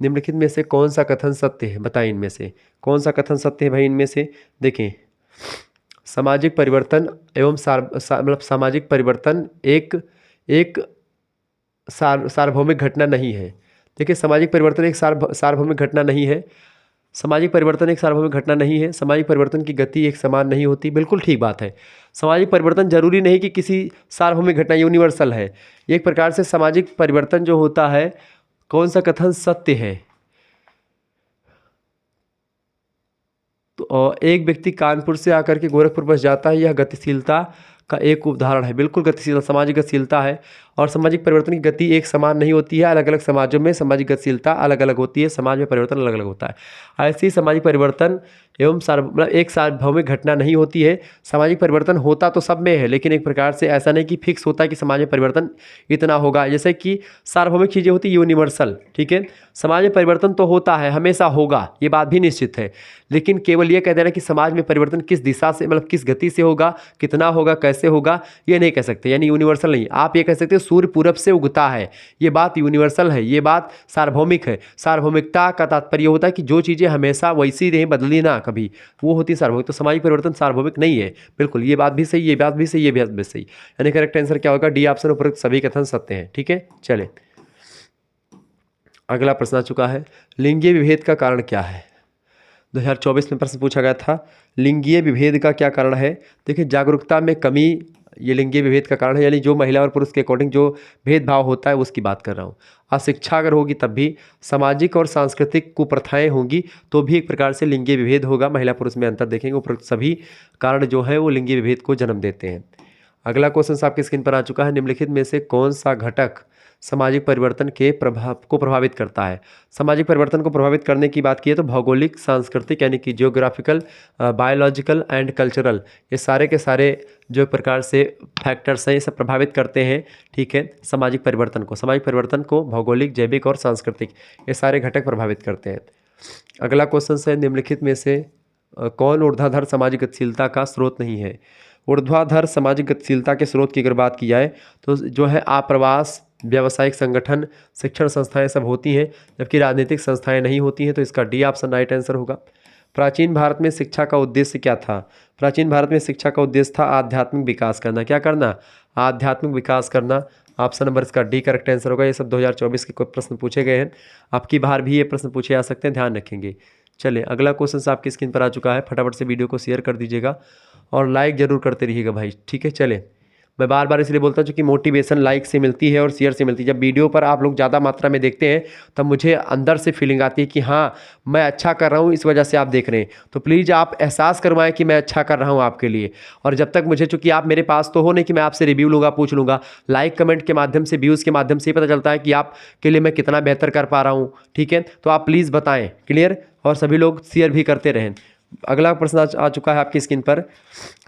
निम्नलिखित में से कौन सा कथन सत्य है? बताएं इनमें से कौन सा कथन सत्य है भाई? इनमें से देखें, सामाजिक परिवर्तन एवं सामाजिक परिवर्तन एक सार्वभौमिक घटना नहीं है। देखिए, सामाजिक परिवर्तन एक सार्वभौमिक घटना नहीं है। सामाजिक परिवर्तन एक सार्वभौमिक घटना नहीं है। सामाजिक परिवर्तन की गति एक समान नहीं होती। बिल्कुल ठीक बात है। सामाजिक परिवर्तन जरूरी नहीं कि किसी सार्वभौमिक घटना, यूनिवर्सल है। एक प्रकार से सामाजिक परिवर्तन जो होता है, कौन सा कथन सत्य है? तो एक व्यक्ति कानपुर से आकर के गोरखपुर बस जाता है, यह गतिशीलता का एक उदाहरण है। बिल्कुल गतिशीलता, सामाजिक गतिशीलता है। और सामाजिक परिवर्तन की गति एक समान नहीं होती है। अलग अलग समाजों में सामाजिक गतिशीलता अलग अलग होती है, समाज में परिवर्तन अलग अलग होता है। ऐसे ही सामाजिक परिवर्तन एवं एक सार्वभौमिक घटना नहीं होती है। सामाजिक परिवर्तन होता तो सब में है, लेकिन एक प्रकार से ऐसा नहीं कि फिक्स होता है कि समाज में परिवर्तन इतना होगा। जैसे कि सार्वभौमिक चीज़ें होती है यूनिवर्सल, ठीक है, समाज में परिवर्तन तो होता है, हमेशा होगा, ये बात भी निश्चित है। लेकिन केवल ये कह देना कि समाज में परिवर्तन किस दिशा से, मतलब किस गति से होगा, कितना होगा, कैसे होगा, ये नहीं कह सकते, यानी यूनिवर्सल नहीं। आप ये कह सकते हो सूर्य पूरब से उगता है। ये बात यूनिवर्सल है, ये बात सार्वभौमिक है। सार्वभौमिकता का तात्पर्य होता है कि जो चीज़ें हमेशा वैसी रहें, बदली ना कभी, वो होती है सार्वभौमिक। तो सामाजिक परिवर्तन सार्वभौमिक नहीं है। बिल्कुल, ये बात भी सही, ये बात भी सही, ये बात भी सही। यानी करेक्ट आंसर क्या होगा? डी ऑप्शन, उपरोक्त सभी कथन सत्य हैं। ठीक है, चले अगला प्रश्न आ चुका है, लिंगीय विभेद का कारण क्या है? 2024 में प्रश्न पूछा गया था, लिंगीय विभेद का क्या कारण है? देखिए, जागरूकता में कमी ये लिंगीय विभेद का कारण है, यानी जो महिला और पुरुष के अकॉर्डिंग जो भेदभाव होता है उसकी बात कर रहा हूँ। अशिक्षा अगर होगी तब भी, सामाजिक और सांस्कृतिक कुप्रथाएं होंगी तो भी एक प्रकार से लिंगीय विभेद होगा। महिला पुरुष में अंतर देखेंगे, उपरोक्त सभी कारण जो है वो लिंगीय विभेद को जन्म देते हैं। अगला क्वेश्चन आपकी स्क्रीन पर आ चुका है, निम्नलिखित में से कौन सा घटक सामाजिक परिवर्तन के प्रभाव को प्रभावित करता है? सामाजिक परिवर्तन को प्रभावित करने की बात की है तो भौगोलिक, सांस्कृतिक यानी कि जियोग्राफिकल, बायोलॉजिकल एंड कल्चरल, ये सारे के सारे जो एक प्रकार से फैक्टर्स हैं ये सब प्रभावित करते हैं। ठीक है, सामाजिक परिवर्तन को भौगोलिक, जैविक और सांस्कृतिक ये सारे घटक प्रभावित करते हैं। अगला क्वेश्चन है, निम्नलिखित में से कौन ऊर्ध्वाधर सामाजिक गतिशीलता का स्रोत नहीं है? ऊर्ध्वाधर सामाजिक गतिशीलता के स्रोत की अगर बात की जाए तो जो है आप्रवास, व्यावसायिक संगठन, शिक्षण संस्थाएं सब होती हैं, जबकि राजनीतिक संस्थाएं नहीं होती हैं। तो इसका डी ऑप्शन राइट आंसर होगा। प्राचीन भारत में शिक्षा का उद्देश्य क्या था? प्राचीन भारत में शिक्षा का उद्देश्य था आध्यात्मिक विकास करना। क्या करना? आध्यात्मिक विकास करना। ऑप्शन नंबर इसका डी करेक्ट आंसर होगा। ये सब 2024 के कोई प्रश्न पूछे गए हैं, आपकी बार भी ये प्रश्न पूछे जा सकते हैं, ध्यान रखेंगे। चलिए अगला क्वेश्चन आपकी स्क्रीन पर आ चुका है, फटाफट से वीडियो को शेयर कर दीजिएगा और लाइक जरूर करते रहिएगा भाई। ठीक है, चले मैं बार बार इसलिए बोलता हूँ कि मोटिवेशन लाइक से मिलती है और शेयर से मिलती है। जब वीडियो पर आप लोग ज़्यादा मात्रा में देखते हैं तब मुझे अंदर से फीलिंग आती है कि हाँ मैं अच्छा कर रहा हूँ, इस वजह से आप देख रहे हैं। तो प्लीज़ आप एहसास करवाएं कि मैं अच्छा कर रहा हूँ आपके लिए। और जब तक मुझे, चूँकि आप मेरे पास तो हो नहीं कि मैं आपसे रिव्यू लूँगा, पूछ लूँगा, लाइक कमेंट के माध्यम से, व्यूज़ के माध्यम से ही पता चलता है कि आपके लिए मैं कितना बेहतर कर पा रहा हूँ। ठीक है, तो आप प्लीज़ बताएँ, क्लियर, और सभी लोग शेयर भी करते रहें। अगला प्रश्न आ चुका है आपकी स्क्रीन पर,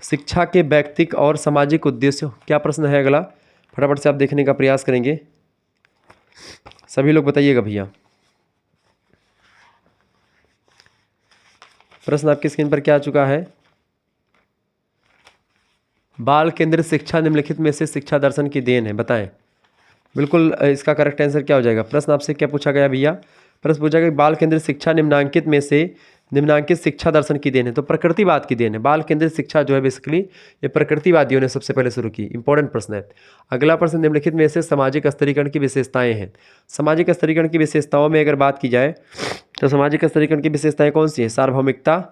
शिक्षा के व्यक्तिक और सामाजिक उद्देश्य। क्या प्रश्न है अगला? फटाफट से आप देखने का प्रयास करेंगे, सभी लोग बताइएगा भैया। प्रश्न आपकी स्क्रीन पर क्या आ चुका है, बाल केंद्रित शिक्षा निम्नलिखित में से शिक्षा दर्शन की देन है, बताएं। बिल्कुल, इसका करेक्ट आंसर क्या हो जाएगा? प्रश्न आपसे क्या पूछा गया भैया? प्रश्न पूछा गया बाल केंद्रित शिक्षा निम्नांकित शिक्षा दर्शन की देन है, तो प्रकृतिवाद की देन है। बाल केंद्रित शिक्षा जो है बेसिकली ये प्रकृतिवादियों ने सबसे पहले शुरू की। इंपॉर्टेंट प्रश्न है। अगला प्रश्न, निम्नलिखित में से सामाजिक स्तरीकरण की विशेषताएं हैं। सामाजिक स्तरीकरण की विशेषताओं में अगर बात की जाए तो सामाजिक स्तरीकरण की विशेषताएं कौन सी है? सार्वभौमिकता,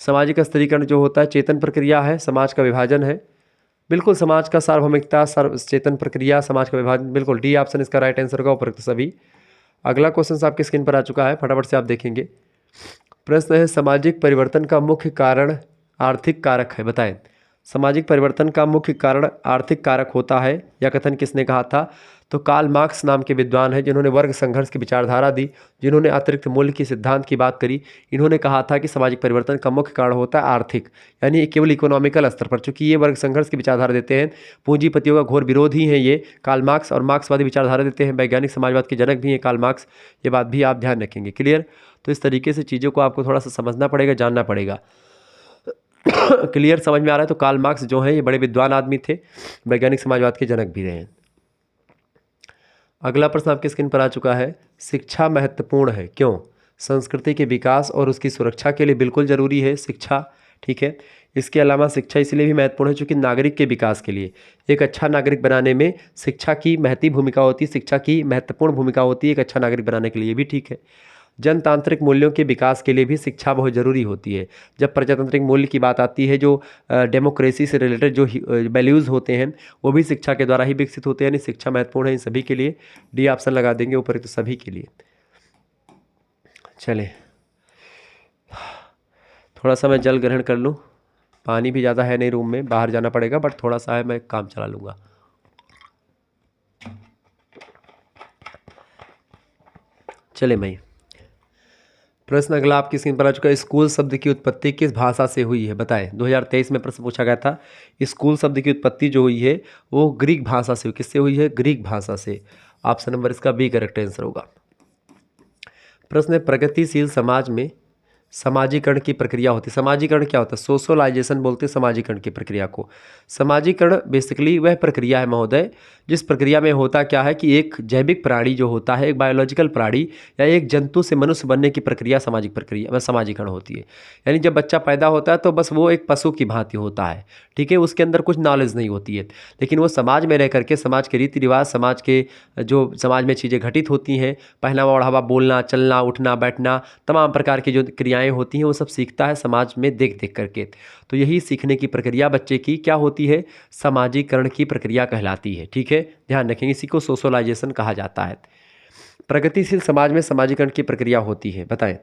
सामाजिक स्तरीकरण जो होता है चेतन प्रक्रिया है, समाज का विभाजन है। बिल्कुल, समाज का सार्वभौमिकता, चेतन प्रक्रिया, समाज का विभाजन, बिल्कुल डी ऑप्शन इसका राइट आंसर होगा, उपरोक्त सभी। अगला क्वेश्चन आपकी स्क्रीन पर आ चुका है, फटाफट से आप देखेंगे। प्रश्न है, सामाजिक परिवर्तन का मुख्य कारण आर्थिक कारक है, बताएं। सामाजिक परिवर्तन का मुख्य कारण आर्थिक कारक होता है, यह कथन किसने कहा था? तो कार्ल मार्क्स नाम के विद्वान हैं जिन्होंने वर्ग संघर्ष की विचारधारा दी, जिन्होंने अतिरिक्त मूल्य की सिद्धांत की बात करी। इन्होंने कहा था कि सामाजिक परिवर्तन का मुख्य कारण होता है आर्थिक, यानी केवल इकोनॉमिकल स्तर पर। चूंकि ये वर्ग संघर्ष की विचारधारा देते हैं, पूंजीपतियों का घोर विरोधी हैं ये कार्ल मार्क्स, और मार्क्सवादी विचारधारा देते हैं, वैज्ञानिक समाजवाद के जनक भी हैं कार्ल मार्क्स। ये बात भी आप ध्यान रखेंगे, क्लियर। तो इस तरीके से चीज़ों को आपको थोड़ा सा समझना पड़ेगा, जानना पड़ेगा। क्लियर, समझ में आ रहा है? तो कार्ल मार्क्स जो हैं ये बड़े विद्वान आदमी थे, वैज्ञानिक समाजवाद के जनक भी रहे हैं। अगला प्रश्न आपकी स्क्रीन पर आ चुका है, शिक्षा महत्वपूर्ण है, क्यों? संस्कृति के विकास और उसकी सुरक्षा के लिए बिल्कुल ज़रूरी है शिक्षा। ठीक है, इसके अलावा शिक्षा इसलिए भी महत्वपूर्ण है क्योंकि नागरिक के विकास के लिए, एक अच्छा नागरिक बनाने में शिक्षा की महती भूमिका होती है, शिक्षा की महत्वपूर्ण भूमिका होती है एक अच्छा नागरिक बनाने के लिए भी। ठीक है, जनतांत्रिक मूल्यों के विकास के लिए भी शिक्षा बहुत ज़रूरी होती है। जब प्रजातांत्रिक मूल्य की बात आती है, जो डेमोक्रेसी से रिलेटेड जो वैल्यूज़ होते हैं वो भी शिक्षा के द्वारा ही विकसित होते हैं, यानी शिक्षा महत्वपूर्ण है इन सभी के लिए। डी ऑप्शन लगा देंगे ऊपर, तो सभी के लिए। चलें, थोड़ा सा मैं जल ग्रहण कर लूँ, पानी भी ज़्यादा है नहीं रूम में, बाहर जाना पड़ेगा, बट थोड़ा सा है, मैं काम चला लूँगा। चले भाई, प्रश्न अगला आपकी स्क्रीन पर आ चुका है, स्कूल शब्द की उत्पत्ति किस भाषा से हुई है, बताएं। 2023 में प्रश्न पूछा गया था, स्कूल शब्द की उत्पत्ति जो हुई है वो ग्रीक भाषा से हुई। किससे हुई है? ग्रीक भाषा से। ऑप्शन नंबर इसका बी करेक्ट आंसर होगा। प्रश्न है, प्रगतिशील समाज में समाजीकरण की प्रक्रिया होती है। समाजीकरण क्या होता है? सोशलाइजेशन बोलते हैं समाजीकरण की प्रक्रिया को। समाजीकरण बेसिकली वह प्रक्रिया है महोदय जिस प्रक्रिया में होता क्या है कि एक जैविक प्राणी जो होता है, एक बायोलॉजिकल प्राणी या एक जंतु से मनुष्य बनने की प्रक्रिया सामाजिक प्रक्रिया व समाजीकरण होती है। यानी जब बच्चा पैदा होता है तो बस वो एक पशु की भांति होता है, ठीक है, उसके अंदर कुछ नॉलेज नहीं होती है, लेकिन वो समाज में रह करके समाज के रीति रिवाज, समाज के जो समाज में चीज़ें घटित होती हैं, पहनावा ओढ़ावा, बोलना चलना, उठना बैठना, तमाम प्रकार की जो क्रियाएँ होती हैं वो सब सीखता है समाज में देख देख करके। तो यही सीखने की प्रक्रिया बच्चे की क्या होती है, समाजीकरण की प्रक्रिया कहलाती है, ठीक है, ध्यान रखेंगे, इसी को सोशलाइजेशन कहा जाता है। प्रगतिशील समाज में समाजीकरण की प्रक्रिया होती है, बताएं।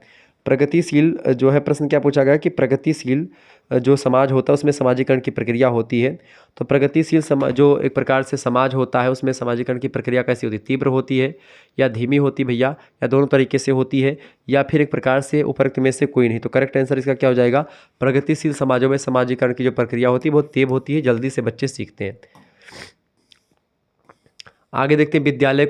प्रगतिशील जो है, प्रश्न क्या पूछा गया कि प्रगतिशील जो समाज होता है उसमें समाजीकरण की प्रक्रिया होती है। तो प्रगतिशील समाज जो एक प्रकार से समाज होता है उसमें समाजीकरण की प्रक्रिया कैसी होती है, तीव्र होती है या धीमी होती है भैया, या दोनों तरीके से होती है, या फिर एक प्रकार से उपरोक्त में से कोई नहीं। तो करेक्ट आंसर इसका क्या हो जाएगा, प्रगतिशील समाजों में समाजीकरण की जो प्रक्रिया होती है बहुत तेज होती है, जल्दी से बच्चे सीखते हैं। आगे देखते हैं, विद्यालय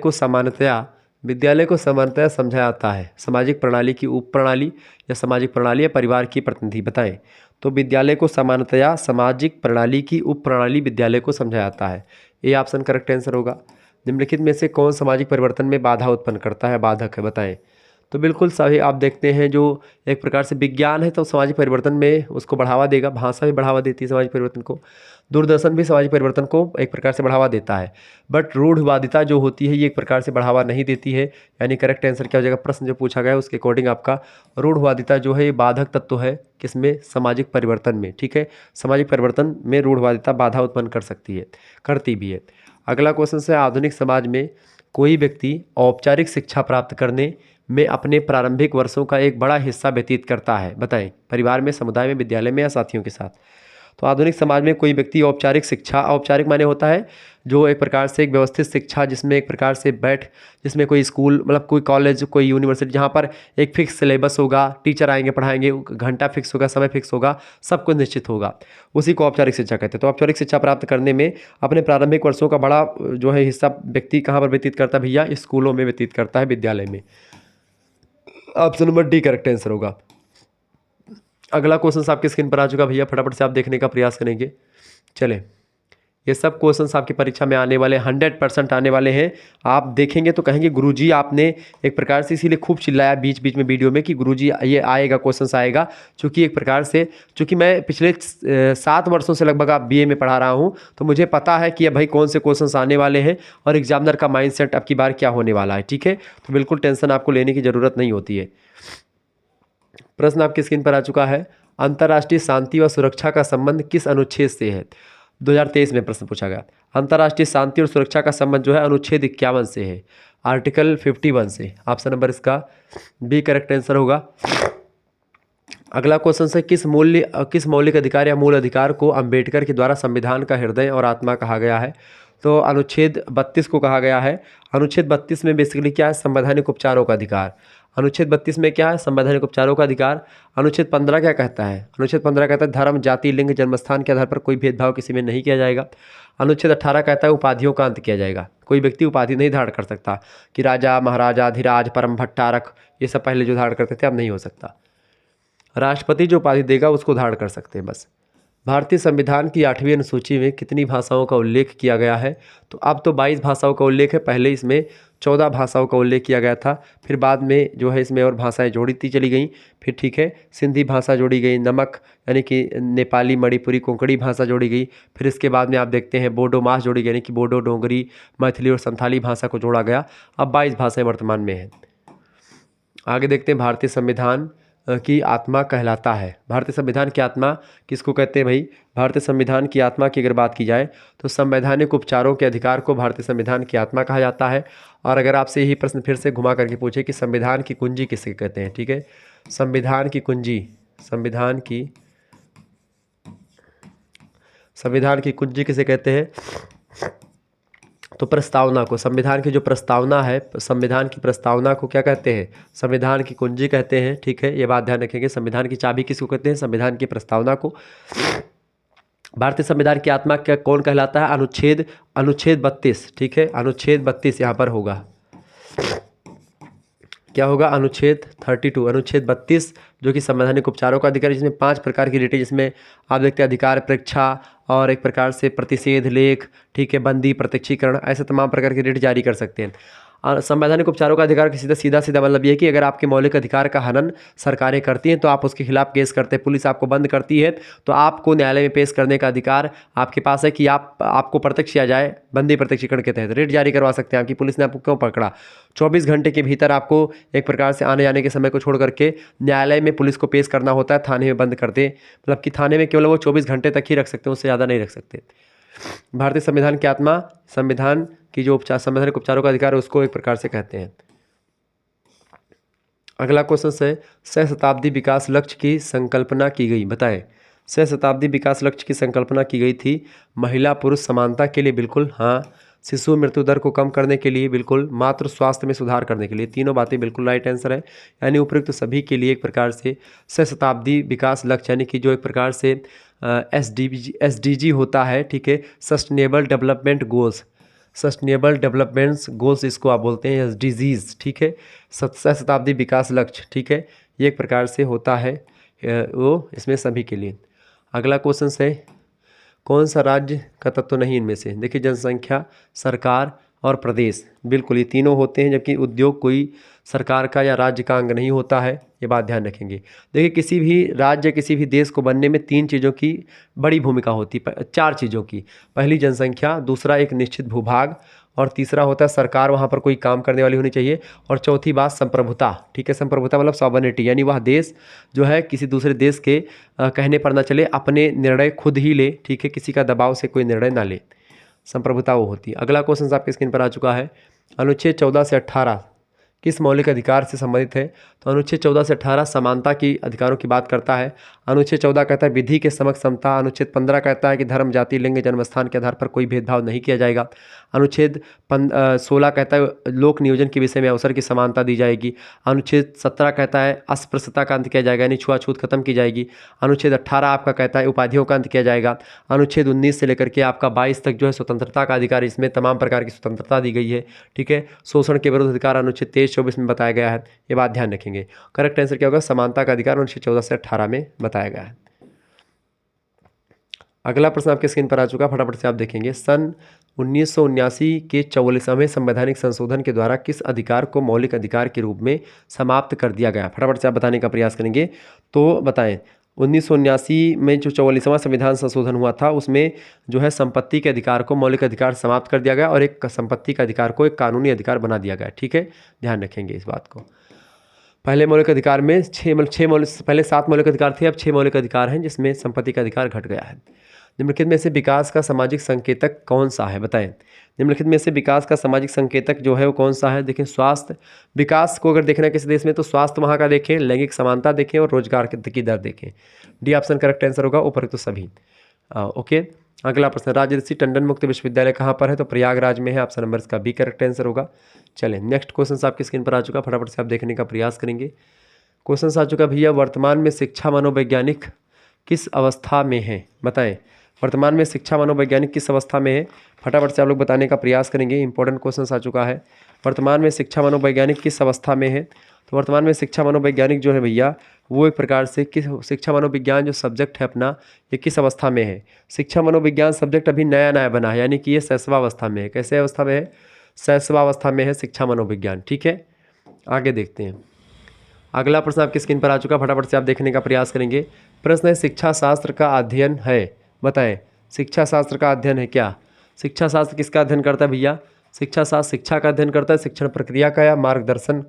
को समानतया समझा जाता है सामाजिक प्रणाली की उप प्रणाली या सामाजिक प्रणाली या परिवार की प्रतिनिधि, बताएं। तो विद्यालय को समानतया सामाजिक प्रणाली की उप प्रणाली विद्यालय को समझा जाता है, ये ऑप्शन करेक्ट आंसर होगा। निम्नलिखित में से कौन सामाजिक परिवर्तन में बाधा उत्पन्न करता है, बाधक है, बताएं। तो बिल्कुल सही, आप देखते हैं जो एक प्रकार से विज्ञान है तो सामाजिक परिवर्तन में उसको बढ़ावा देगा, भाषा भी बढ़ावा देती है सामाजिक परिवर्तन को, दूरदर्शन भी सामाजिक परिवर्तन को एक प्रकार से बढ़ावा देता है, बट रूढ़वादिता जो होती है ये एक प्रकार से बढ़ावा नहीं देती है। यानी करेक्ट आंसर क्या हो जाएगा, प्रश्न जो पूछा गया है उसके अकॉर्डिंग आपका रूढ़वादिता जो है ये बाधक तत्व है किसमें, सामाजिक परिवर्तन में, ठीक है, सामाजिक परिवर्तन में रूढ़वादिता बाधा उत्पन्न कर सकती है, करती भी है। अगला क्वेश्चन से, आधुनिक समाज में कोई व्यक्ति औपचारिक शिक्षा प्राप्त करने में अपने प्रारंभिक वर्षों का एक बड़ा हिस्सा व्यतीत करता है, बताएं। परिवार में, समुदाय में, विद्यालय में या साथियों के साथ। तो आधुनिक समाज में कोई व्यक्ति औपचारिक शिक्षा, औपचारिक माने होता है जो एक प्रकार से एक व्यवस्थित शिक्षा जिसमें एक प्रकार से जिसमें कोई स्कूल मतलब कोई कॉलेज, कोई यूनिवर्सिटी जहाँ पर एक फिक्स सिलेबस होगा, टीचर आएंगे पढ़ाएंगे, घंटा फिक्स होगा, समय फिक्स होगा, सब कुछ निश्चित होगा, उसी को औपचारिक शिक्षा कहते हैं। तो औपचारिक शिक्षा प्राप्त करने में अपने प्रारंभिक वर्षों का बड़ा जो है हिस्सा व्यक्ति कहाँ पर व्यतीत करता है भैया, स्कूलों में व्यतीत करता है, विद्यालय में। Option number D correct answer होगा। अगला क्वेश्चन आपकी स्क्रीन पर आ चुका भैया, फटाफट से आप देखने का प्रयास करेंगे। चले, ये सब क्वेश्चंस आपकी परीक्षा में आने वाले 100% आने वाले हैं। आप देखेंगे तो कहेंगे गुरुजी आपने एक प्रकार से इसीलिए खूब चिल्लाया बीच बीच में वीडियो में कि गुरुजी ये आएगा, क्वेश्चंस आएगा, क्योंकि एक प्रकार से चूँकि मैं पिछले 7 वर्षों से लगभग आप बीए में पढ़ा रहा हूँ तो मुझे पता है कि भाई कौन से क्वेश्चंस आने वाले हैं और एग्जामिनर का माइंडसेट अब की बार क्या होने वाला है, ठीक है। तो बिल्कुल टेंशन आपको लेने की ज़रूरत नहीं होती है। प्रश्न आपकी स्क्रीन पर आ चुका है, अंतर्राष्ट्रीय शांति व सुरक्षा का संबंध किस अनुच्छेद से है। 2023 में प्रश्न पूछा गया। अंतर्राष्ट्रीय शांति और सुरक्षा का संबंध जो है अनुच्छेद 51 से है, आर्टिकल 51 से। ऑप्शन नंबर इसका बी करेक्ट आंसर होगा। अगला क्वेश्चन से, किस मौलिक अधिकार या मूल अधिकार को अंबेडकर के द्वारा संविधान का हृदय और आत्मा कहा गया है। तो अनुच्छेद 32 को कहा गया है। अनुच्छेद 32 में बेसिकली क्या है, संवैधानिक उपचारों का अधिकार। अनुच्छेद 32 में क्या है, संवैधानिक उपचारों का अधिकार। अनुच्छेद 15 क्या कहता है, अनुच्छेद 15 कहता है धर्म, जाति, लिंग, जन्मस्थान के आधार पर कोई भेदभाव किसी में नहीं किया जाएगा। अनुच्छेद 18 कहता है उपाधियों का अंत किया जाएगा, कोई व्यक्ति उपाधि नहीं धारण कर सकता कि राजा, महाराजा, अधिराज, परम भट्टारक, ये सब पहले जो धारण करते थे अब नहीं हो सकता। राष्ट्रपति जो उपाधि देगा उसको धारण कर सकते हैं बस। भारतीय संविधान की 8वीं अनुसूची में कितनी भाषाओं का उल्लेख किया गया है। तो अब तो 22 भाषाओं का उल्लेख है, पहले इसमें 14 भाषाओं का उल्लेख किया गया था, फिर बाद में जो है इसमें और भाषाएं जोड़ती चली गई, फिर ठीक है सिंधी भाषा जोड़ी गई, नमक यानी कि नेपाली, मणिपुरी, कोंकणी भाषा जोड़ी गई, फिर इसके बाद में आप देखते हैं बोडो मास जोड़ी गई, यानी कि बोडो, डोगरी, मैथिली और संथाली भाषा को जोड़ा गया। अब 22 भाषाएँ वर्तमान में हैं। आगे देखते हैं, भारतीय संविधान की आत्मा कहलाता है। भारतीय संविधान की आत्मा किसको कहते हैं भाई, भारतीय संविधान की आत्मा की अगर बात की जाए तो संवैधानिक उपचारों के अधिकार को भारतीय संविधान की आत्मा कहा जाता है। और अगर आपसे यही प्रश्न फिर से घुमा करके पूछे कि संविधान की कुंजी किसे कहते हैं, ठीक है, संविधान की कुंजी, संविधान की कुंजी किसे कहते हैं, तो प्रस्तावना को, संविधान की जो प्रस्तावना है, संविधान की प्रस्तावना को क्या कहते हैं, संविधान की कुंजी कहते हैं, ठीक है, ये बात ध्यान रखेंगे। संविधान की चाबी किसको कहते हैं, संविधान की प्रस्तावना को। भारतीय संविधान की आत्मा क्या कौन कहलाता है, अनुच्छेद 32, ठीक है, अनुच्छेद 32 यहाँ पर होगा। क्या होगा, अनुच्छेद 32, अनुच्छेद 32 जो कि संवैधानिक उपचारों का अधिकार है, जिसमें 5 प्रकार की रिट है, जिसमें आप देखते हैं अधिकार परीक्षा और एक प्रकार से प्रतिषेध लेख, ठीक है, बंदी, प्रत्यक्षीकरण, ऐसे तमाम प्रकार की रिट जारी कर सकते हैं। और संवैधानिक उपचारों का अधिकार की सीधा सीधा मतलब ये है कि अगर आपके मौलिक अधिकार का हनन सरकारें करती हैं तो आप उसके खिलाफ केस करते हैं, पुलिस आपको बंद करती है तो आपको न्यायालय में पेश करने का अधिकार आपके पास है कि आपको प्रत्यक्ष किया जाए, बंदी प्रत्यक्षीकरण के तहत रिट जारी करवा सकते हैं कि पुलिस ने आपको क्यों पकड़ा। 24 घंटे के भीतर आपको एक प्रकार से आने जाने के समय को छोड़ करके न्यायालय में पुलिस को पेश करना होता है, थाने में बंद कर दे, मतलब कि थाने में केवल वो 24 घंटे तक ही रख सकते हैं, उससे ज़्यादा नहीं रख सकते। भारतीय संविधान की आत्मा, संविधान की जो संवैधानिक उपचारों का अधिकार है उसको एक प्रकार से कहते हैं। अगला क्वेश्चन है, सहस्त्राब्दी विकास लक्ष्य की संकल्पना की गई, बताएं। सहस्त्राब्दी विकास लक्ष्य की संकल्पना की गई थी महिला पुरुष समानता के लिए, बिल्कुल हाँ। शिशु मृत्यु दर को कम करने के लिए, बिल्कुल। मातृ स्वास्थ्य में सुधार करने के लिए, तीनों बातें बिल्कुल राइट आंसर है। यानी उपयुक्त सभी के लिए एक प्रकार से सहस्त्राब्दी विकास लक्ष्य यानी कि जो एक प्रकार से SDG होता है, ठीक है, sustainable development goals, sustainable developments goals इसको आप बोलते हैं SDGs, ठीक है, सहस्त्राब्दी विकास लक्ष्य, ठीक है, ये एक प्रकार से होता है वो इसमें सभी के लिए। अगला क्वेश्चन है, कौन सा राज्य का तत्व नहीं इनमें से, देखिए जनसंख्या, सरकार और प्रदेश, बिल्कुल ये तीनों होते हैं, जबकि उद्योग कोई सरकार का या राज्य का अंग नहीं होता है, ये बात ध्यान रखेंगे। देखिए किसी भी राज्य किसी भी देश को बनने में 3 चीज़ों की बड़ी भूमिका होती है, 4 चीज़ों की। पहली जनसंख्या, दूसरा एक निश्चित भूभाग, और तीसरा होता है सरकार, वहाँ पर कोई काम करने वाली होनी चाहिए, और चौथी बात संप्रभुता, ठीक है, संप्रभुता मतलब सॉवरेनिटी, यानी वह देश जो है किसी दूसरे देश के कहने पर ना चले, अपने निर्णय खुद ही ले, ठीक है, किसी का दबाव से कोई निर्णय ना ले, संप्रभुता वो होती है। अगला क्वेश्चन आपके स्क्रीन पर आ चुका है, अनुच्छेद 14 से 18 किस मौलिक अधिकार से संबंधित है, तो अनुच्छेद 14 से 18 समानता की अधिकारों की बात करता है। अनुच्छेद 14 कहता है विधि के समक्ष समता, अनुच्छेद 15 कहता है कि धर्म, जाति, लिंग, जन्मस्थान के आधार पर कोई भेदभाव नहीं किया जाएगा, अनुच्छेद 16 कहता है लोक नियोजन के विषय में अवसर की समानता दी जाएगी, अनुच्छेद 17 कहता है अस्पृश्यता का अंत किया जाएगा यानी छुआछूत खत्म की जाएगी, अनुच्छेद 18 आपका कहता है उपाधियों का अंत किया जाएगा, अनुच्छेद 19 से लेकर के आपका 22 तक जो है स्वतंत्रता का अधिकार, इसमें तमाम प्रकार की स्वतंत्रता दी गई है, ठीक है। शोषण के विरुद्ध अधिकार अनुच्छेद 23-24 में बताया गया है, ये बात ध्यान रखेंगे। करेक्ट आंसर क्या होगा, समानता का अधिकार अनुच्छेद 14 से 18 में बताया गया है। अगला प्रश्न आपके स्क्रीन पर आ चुका, फटाफट से आप देखेंगे। सन 1979 के 44वें संवैधानिक संशोधन के द्वारा किस अधिकार को मौलिक अधिकार के रूप में समाप्त कर दिया गया, फटाफट से आप बताने का प्रयास करेंगे, तो बताएं। 1979 में जो 44वां संविधान संशोधन हुआ था उसमें जो है संपत्ति के अधिकार को मौलिक अधिकार समाप्त कर दिया गया और एक संपत्ति के अधिकार को एक कानूनी अधिकार बना दिया गया, ठीक है, ध्यान रखेंगे इस बात को। पहले मौलिक अधिकार में पहले 7 मौलिक अधिकार थे, अब 6 मौलिक अधिकार हैं जिसमें संपत्ति का अधिकार घट गया है। निम्नलिखित में से विकास का सामाजिक संकेतक कौन सा है, बताएं। निम्नलिखित में से विकास का सामाजिक संकेतक जो है वो कौन सा है, देखें स्वास्थ्य, विकास को अगर देखना है किसी देश में तो स्वास्थ्य वहाँ का देखें, लैंगिक समानता देखें और रोजगार की दर देखें। डी ऑप्शन करेक्ट आंसर होगा, ऊपर तो सभी। ओके, अगला प्रश्न, राजर्षि टंडन मुक्त विश्वविद्यालय कहाँ पर है, तो प्रयागराज में है, ऑप्शन नंबर इसका बी करेक्ट आंसर होगा। चलें नेक्स्ट क्वेश्चन आपकी स्क्रीन पर आ चुका, फटाफट से आप देखने का प्रयास करेंगे। क्वेश्चन आ चुका भैया, वर्तमान में शिक्षा मनोवैज्ञानिक किस अवस्था में है, बताएं। वर्तमान में शिक्षा मनोवैज्ञानिक किस अवस्था में है, फटाफट से आप लोग बताने का प्रयास करेंगे। इंपॉर्टेंट क्वेश्चन आ चुका है, वर्तमान में शिक्षा मनोवैज्ञानिक किस अवस्था में है, तो वर्तमान में शिक्षा मनोवैज्ञानिक जो है भैया वो एक प्रकार से किस, शिक्षा मनोविज्ञान जो सब्जेक्ट है अपना ये किस अवस्था में है। शिक्षा मनोविज्ञान सब्जेक्ट अभी नया नया बना है, यानी कि ये शैशवावस्था में है। कैसे अवस्था में है, शैशवावस्था में है शिक्षा मनोविज्ञान, ठीक है। आगे देखते हैं, अगला प्रश्न आपकी स्क्रीन पर आ चुका, फटाफट से आप देखने का प्रयास करेंगे। प्रश्न है, शिक्षा शास्त्र का अध्ययन है, बताएं। शिक्षा शास्त्र का अध्ययन है क्या, शिक्षा शास्त्र किसका अध्ययन करता है भैया, शिक्षा शास्त्र शिक्षा का अध्ययन करता है, शिक्षण प्रक्रिया का या मार्गदर्शन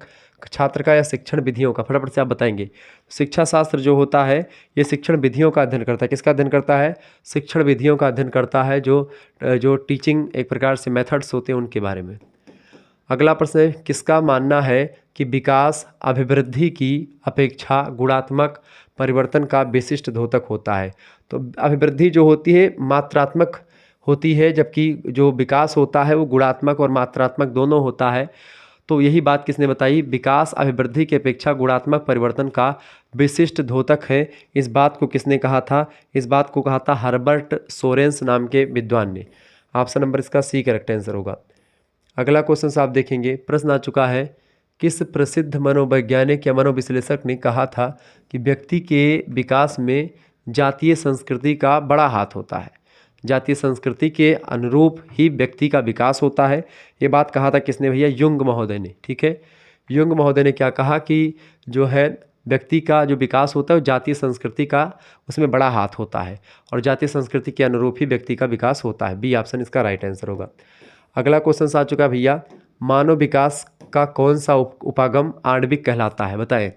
छात्र का या शिक्षण विधियों का, फटाफट से आप बताएंगे। शिक्षा शास्त्र जो होता है ये शिक्षण विधियों का अध्ययन करता है, किसका अध्ययन करता है, शिक्षण विधियों का अध्ययन करता है, जो टीचिंग एक प्रकार से मेथड्स होते हैं उनके बारे में। अगला प्रश्न है, किसका मानना है कि विकास अभिवृद्धि की अपेक्षा गुणात्मक परिवर्तन का विशिष्ट द्योतक होता है। तो अभिवृद्धि जो होती है मात्रात्मक होती है, जबकि जो विकास होता है वो गुणात्मक और मात्रात्मक दोनों होता है। तो यही बात किसने बताई, विकास अभिवृद्धि की अपेक्षा गुणात्मक परिवर्तन का विशिष्ट द्योतक है। इस बात को किसने कहा था, इस बात को कहा था हर्बर्ट सोरेंस नाम के विद्वान ने। ऑप्शन नंबर इसका सी करेक्ट आंसर होगा। अगला क्वेश्चन आप देखेंगे, प्रश्न आ चुका है किस प्रसिद्ध मनोवैज्ञानिक या मनोविश्लेषक ने कहा था कि व्यक्ति के विकास में जातीय संस्कृति का बड़ा हाथ होता है? जातीय संस्कृति के अनुरूप ही व्यक्ति का विकास होता है। ये बात कहा था किसने भैया? युंग महोदय ने। ठीक है, युंग महोदय ने क्या कहा कि जो है व्यक्ति का जो विकास होता है वो जातीय संस्कृति का उसमें बड़ा हाथ होता है और जातीय संस्कृति के अनुरूप ही व्यक्ति का विकास होता है। बी ऑप्शन इसका राइट आंसर होगा। अगला क्वेश्चन आ चुका भैया, मानव विकास का कौन सा उपागम आणविक कहलाता है? बताएं,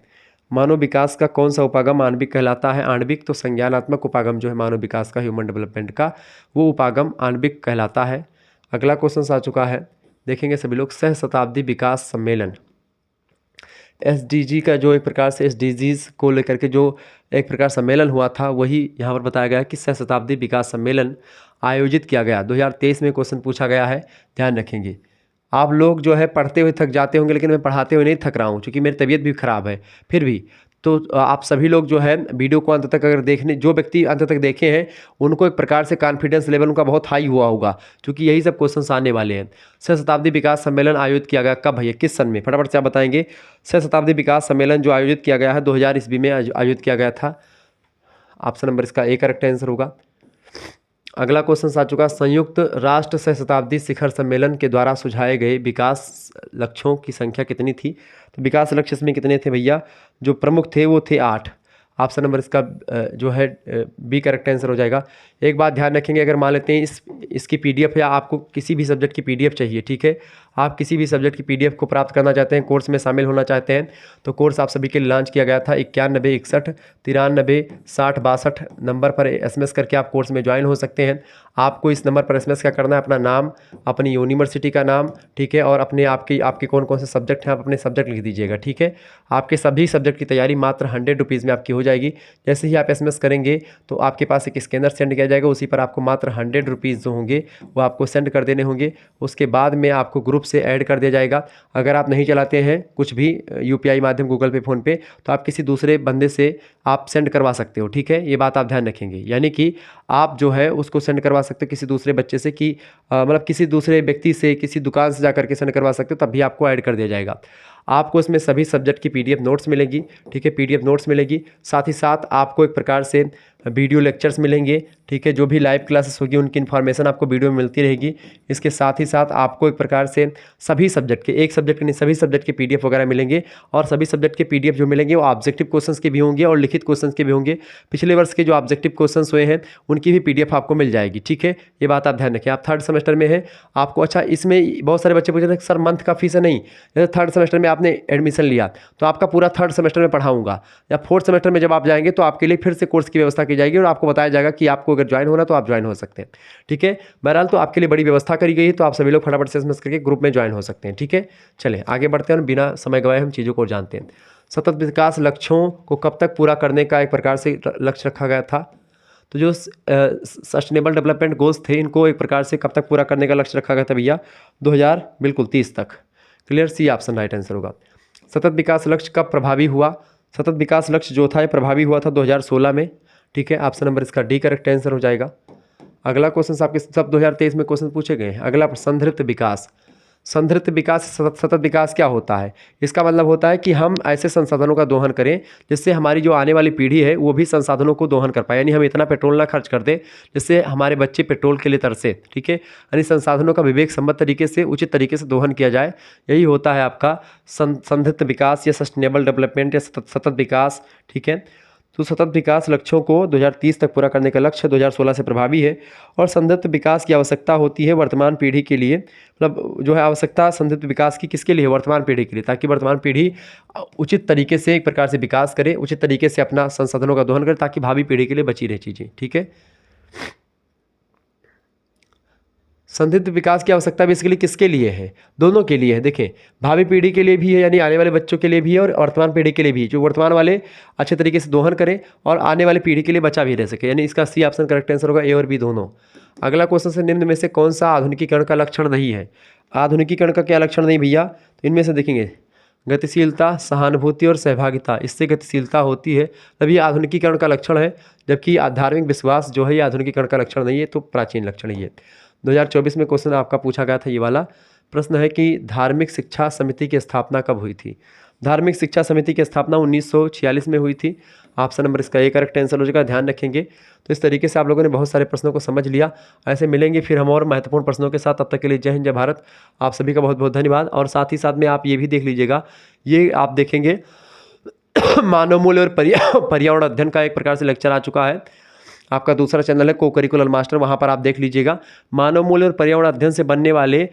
मानव विकास का कौन सा उपागम आणविक कहलाता है? आणविक तो संज्ञानात्मक उपागम जो है मानव विकास का, ह्यूमन डेवलपमेंट का, वो उपागम आणविक कहलाता है। अगला क्वेश्चन आ चुका है, देखेंगे सभी लोग, सहस्त्राब्दी विकास सम्मेलन SDG का जो एक प्रकार से SDGs को लेकर के जो एक प्रकार सम्मेलन हुआ था वही यहाँ पर बताया गया कि सहस्त्राब्दी विकास सम्मेलन आयोजित किया गया। 2023 में क्वेश्चन पूछा गया है, ध्यान रखेंगे। आप लोग जो है पढ़ते हुए थक जाते होंगे, लेकिन मैं पढ़ाते हुए नहीं थक रहा हूँ क्योंकि मेरी तबीयत भी ख़राब है। फिर भी तो आप सभी लोग जो है वीडियो को अंत तक अगर देखने, जो व्यक्ति अंत तक देखे हैं उनको एक प्रकार से कॉन्फिडेंस लेवल उनका बहुत हाई हुआ होगा क्योंकि यही सब क्वेश्चन आने वाले हैं। सहस्त्राब्दी विकास सम्मेलन आयोजित किया गया कब भैया, किस सन में? फटाफट से आप बताएंगे। सहस्त्राब्दी विकास सम्मेलन जो आयोजित किया गया है 2000 ईस्वी में आयोजित किया गया था। ऑप्शन नंबर इसका ए करेक्ट आंसर होगा। अगला क्वेश्चन आ चुका, संयुक्त राष्ट्र सहस्त्राब्दी शिखर सम्मेलन के द्वारा सुझाए गए विकास लक्ष्यों की संख्या कितनी थी? तो विकास लक्ष्य इसमें कितने थे भैया? जो प्रमुख थे वो थे 8। ऑप्शन नंबर इसका जो है बी करेक्ट आंसर हो जाएगा। एक बात ध्यान रखेंगे, अगर मान लेते हैं इसकी PDF या आपको किसी भी सब्जेक्ट की PDF चाहिए, ठीक है, आप किसी भी सब्जेक्ट की PDF को प्राप्त करना चाहते हैं, कोर्स में शामिल होना चाहते हैं, तो कोर्स आप सभी के लिए लॉन्च किया गया था। 91 61 93 60 62 नंबर पर SMS करके आप कोर्स में ज्वाइन हो सकते हैं। आपको इस नंबर पर SMS क्या करना है, अपना नाम, अपनी यूनिवर्सिटी का नाम, ठीक है, और अपने आपके कौन कौन से सब्जेक्ट हैं आप अपने सब्जेक्ट लिख दीजिएगा। ठीक है, आपके सभी सब्जेक्ट की तैयारी मात्र 100 रुपीज़ में आपकी हो जाएगी। जैसे ही आप SMS करेंगे तो आपके पास एक स्कैनर सेंड किया जाएगा, उसी पर आपको मात्र 100 रुपीज़ जो होंगे वो आपको सेंड कर देने होंगे। उसके बाद में आपको ग्रुप से ऐड कर दिया जाएगा। अगर आप नहीं चलाते हैं कुछ भी UPI माध्यम, गूगल पे, फ़ोन पे, तो आप किसी दूसरे बंदे से आप सेंड करवा सकते हो। ठीक है, ये बात आप ध्यान रखेंगे, यानी कि आप जो है उसको सेंड करवा सकते हो किसी दूसरे बच्चे से, कि मतलब किसी दूसरे व्यक्ति से, किसी दुकान से जाकर के सेंड करवा सकते हो, तब भी आपको ऐड कर दिया जाएगा। आपको इसमें सभी सब्जेक्ट की PDF नोट्स मिलेगी। ठीक है, PDF नोट्स मिलेगी, साथ ही साथ आपको एक प्रकार से वीडियो लेक्चर्स मिलेंगे। ठीक है, जो भी लाइव क्लासेस होगी उनकी इन्फॉर्मेशन आपको वीडियो में मिलती रहेगी। इसके साथ ही साथ आपको एक प्रकार से सभी सब्जेक्ट के, एक सब्जेक्ट के नहीं सभी सब्जेक्ट के PDF वगैरह मिलेंगे, और सभी सब्जेक्ट के PDF जो मिलेंगे वो ऑब्जेक्टिव क्वेश्चंस के भी होंगे और लिखित क्वेश्चंस के भी होंगे। पिछले वर्ष के जो ऑब्जेक्टिव क्वेश्चंस हुए हैं उनकी भी PDF आपको मिल जाएगी। ठीक है, ये बात आप ध्यान रखें। आप 3rd सेमेस्टर में हैं, आपको, अच्छा इसमें बहुत सारे बच्चे पूछे थे सर मंथ का फीस है? नहीं, जैसे 3rd सेमेस्टर में आपने एडमिशन लिया तो आपका पूरा 3rd सेमेस्टर में पढ़ाऊंगा, या 4th सेमेस्टर में जब आप जाएंगे तो आपके लिए फिर से कोर्स की व्यवस्था की जाएगी और आपको बताया जाएगा कि आपको अगर ज्वाइन होना तो आप ज्वाइन हो सकते हैं। ठीक है, बहरहाल तो आपके लिए बड़ी व्यवस्था करी गई है, तो आप सभी लोग फटाफट से SMS करके ग्रुप में ज्वाइन हो सकते हैं। ठीक है, चलें आगे बढ़ते हैं और बिना समय गवाए हम चीज़ों को जानते हैं। सतत विकास लक्ष्यों को कब तक पूरा करने का एक प्रकार से लक्ष्य रखा गया था? तो जो सस्टेनेबल डेवलपमेंट गोल्स थे इनको एक प्रकार से कब तक पूरा करने का लक्ष्य रखा गया था भैया? 2030 तक। Clear, C option right answer होगा। सतत विकास लक्ष्य कब प्रभावी हुआ? सतत विकास लक्ष्य जो था ये प्रभावी हुआ था 2016 में। ठीक है, ऑप्शन नंबर इसका डी करेक्ट आंसर हो जाएगा। अगला क्वेश्चन आपके सब 2023 में क्वेश्चन पूछे गए हैं। अगला संतृप्त विकास। संतृप्त विकास, सतत विकास क्या होता है? इसका मतलब होता है कि हम ऐसे संसाधनों का दोहन करें जिससे हमारी जो आने वाली पीढ़ी है वो भी संसाधनों को दोहन कर पाए, यानी हम इतना पेट्रोल ना खर्च कर दें जिससे हमारे बच्चे पेट्रोल के लिए तरसे। ठीक है, यानी संसाधनों का विवेक सम्मत तरीके से, उचित तरीके से दोहन किया जाए, यही होता है आपका संतृप्त विकास या सस्टेनेबल डेवलपमेंट या सतत विकास। ठीक है, तो सतत विकास लक्ष्यों को 2030 तक पूरा करने का लक्ष्य 2016 से प्रभावी है। और संतृप्त विकास की आवश्यकता होती है वर्तमान पीढ़ी के लिए, मतलब जो है आवश्यकता संतृप्त विकास की किसके लिए? वर्तमान पीढ़ी के लिए, ताकि वर्तमान पीढ़ी उचित तरीके से एक प्रकार से विकास करे, उचित तरीके से अपना संसाधनों का दोहन करे, ताकि भावी पीढ़ी के लिए बची रहे चीज़ें। ठीक है, संतृप्त विकास की आवश्यकता बेसिकली किसके लिए है? दोनों के लिए है। देखें, भावी पीढ़ी के लिए भी है, यानी आने वाले बच्चों के लिए भी है, और वर्तमान पीढ़ी के लिए भी, जो वर्तमान वाले अच्छे तरीके से दोहन करें और आने वाली पीढ़ी के लिए बचा भी रह सके, यानी इसका सी ऑप्शन करेक्ट आंसर होगा, ए और बी दोनों। अगला क्वेश्चन से निम्न में से कौन सा आधुनिकीकरण का लक्षण नहीं है? आधुनिकीकरण का क्या लक्षण नहीं भैया? तो इनमें से देखेंगे, गतिशीलता, सहानुभूति और सहभागिता, इससे गतिशीलता होती है तब ये आधुनिकीकरण का लक्षण है, जबकि धार्मिक विश्वास जो है ये आधुनिकीकरण का लक्षण नहीं है, तो प्राचीन लक्षण ही है। 2024 में क्वेश्चन आपका पूछा गया था ये वाला, प्रश्न है कि धार्मिक शिक्षा समिति की स्थापना कब हुई थी। धार्मिक शिक्षा समिति की स्थापना 1946 में हुई थी। ऑप्शन नंबर इसका ए करेक्ट आंसर हो जाएगा, ध्यान रखेंगे। तो इस तरीके से आप लोगों ने बहुत सारे प्रश्नों को समझ लिया। ऐसे मिलेंगे फिर हम और महत्वपूर्ण प्रश्नों के साथ। तब तक के लिए जय हिंद, जय भारत। आप सभी का बहुत बहुत धन्यवाद। और साथ ही साथ में आप ये भी देख लीजिएगा, ये आप देखेंगे मानव मूल्य और पर्यावरण अध्ययन का एक प्रकार से लेक्चर आ चुका है। आपका दूसरा चैनल है को करिकुलर मास्टर, वहाँ पर आप देख लीजिएगा मानव मूल्य और पर्यावरण अध्ययन से बनने वाले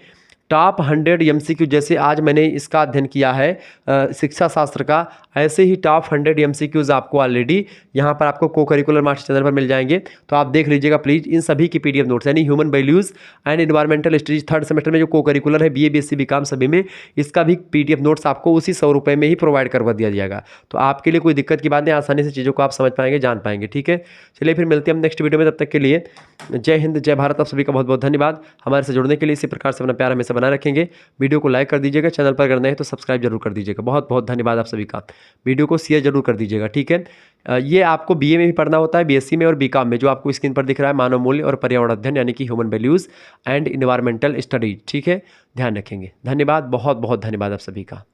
टॉप 100 MCQ। जैसे आज मैंने इसका अध्ययन किया है शिक्षा शास्त्र का, ऐसे ही टॉप 100 MCQs आपको ऑलरेडी यहाँ पर आपको को करिकुलर मास्टर चैनल पर मिल जाएंगे। तो आप देख लीजिएगा प्लीज़ इन सभी की PDF नोट्स, यानी human values and environmental studies 3rd semester में जो को करिकुलर है BA BSc BCom सभी में, इसका भी PDF नोट्स आपको उसी 100 रुपये में ही प्रोवाइड करवा दिया जाएगा। तो आपके लिए कोई दिक्कत की बात नहीं, आसानी से चीज़ों को आप समझ पाएंगे, जान पाएंगे। ठीक है, चलिए फिर मिलते हैं हम नेक्स्ट वीडियो में। तब तक के लिए जय हिंद, जय भारत। आप सभी का बहुत बहुत धन्यवाद। हमारे से जुड़ने के लिए इसी प्रकार से अपना प्यार हमेशा बनाए रखेंगे। वीडियो को लाइक कर दीजिएगा, चैनल पर अगर नए हैं तो सब्सक्राइब जरूर कर दीजिएगा। बहुत बहुत धन्यवाद आप सभी का। वीडियो को शेयर जरूर कर दीजिएगा। ठीक है, ये आपको BA में भी पढ़ना होता है, BSc में और BCom में, जो आपको स्क्रीन पर दिख रहा है मानव मूल्य और पर्यावरण अध्ययन, यानी कि human values and environmental studies. ठीक है, ध्यान रखेंगे। धन्यवाद, बहुत बहुत धन्यवाद आप सभी का।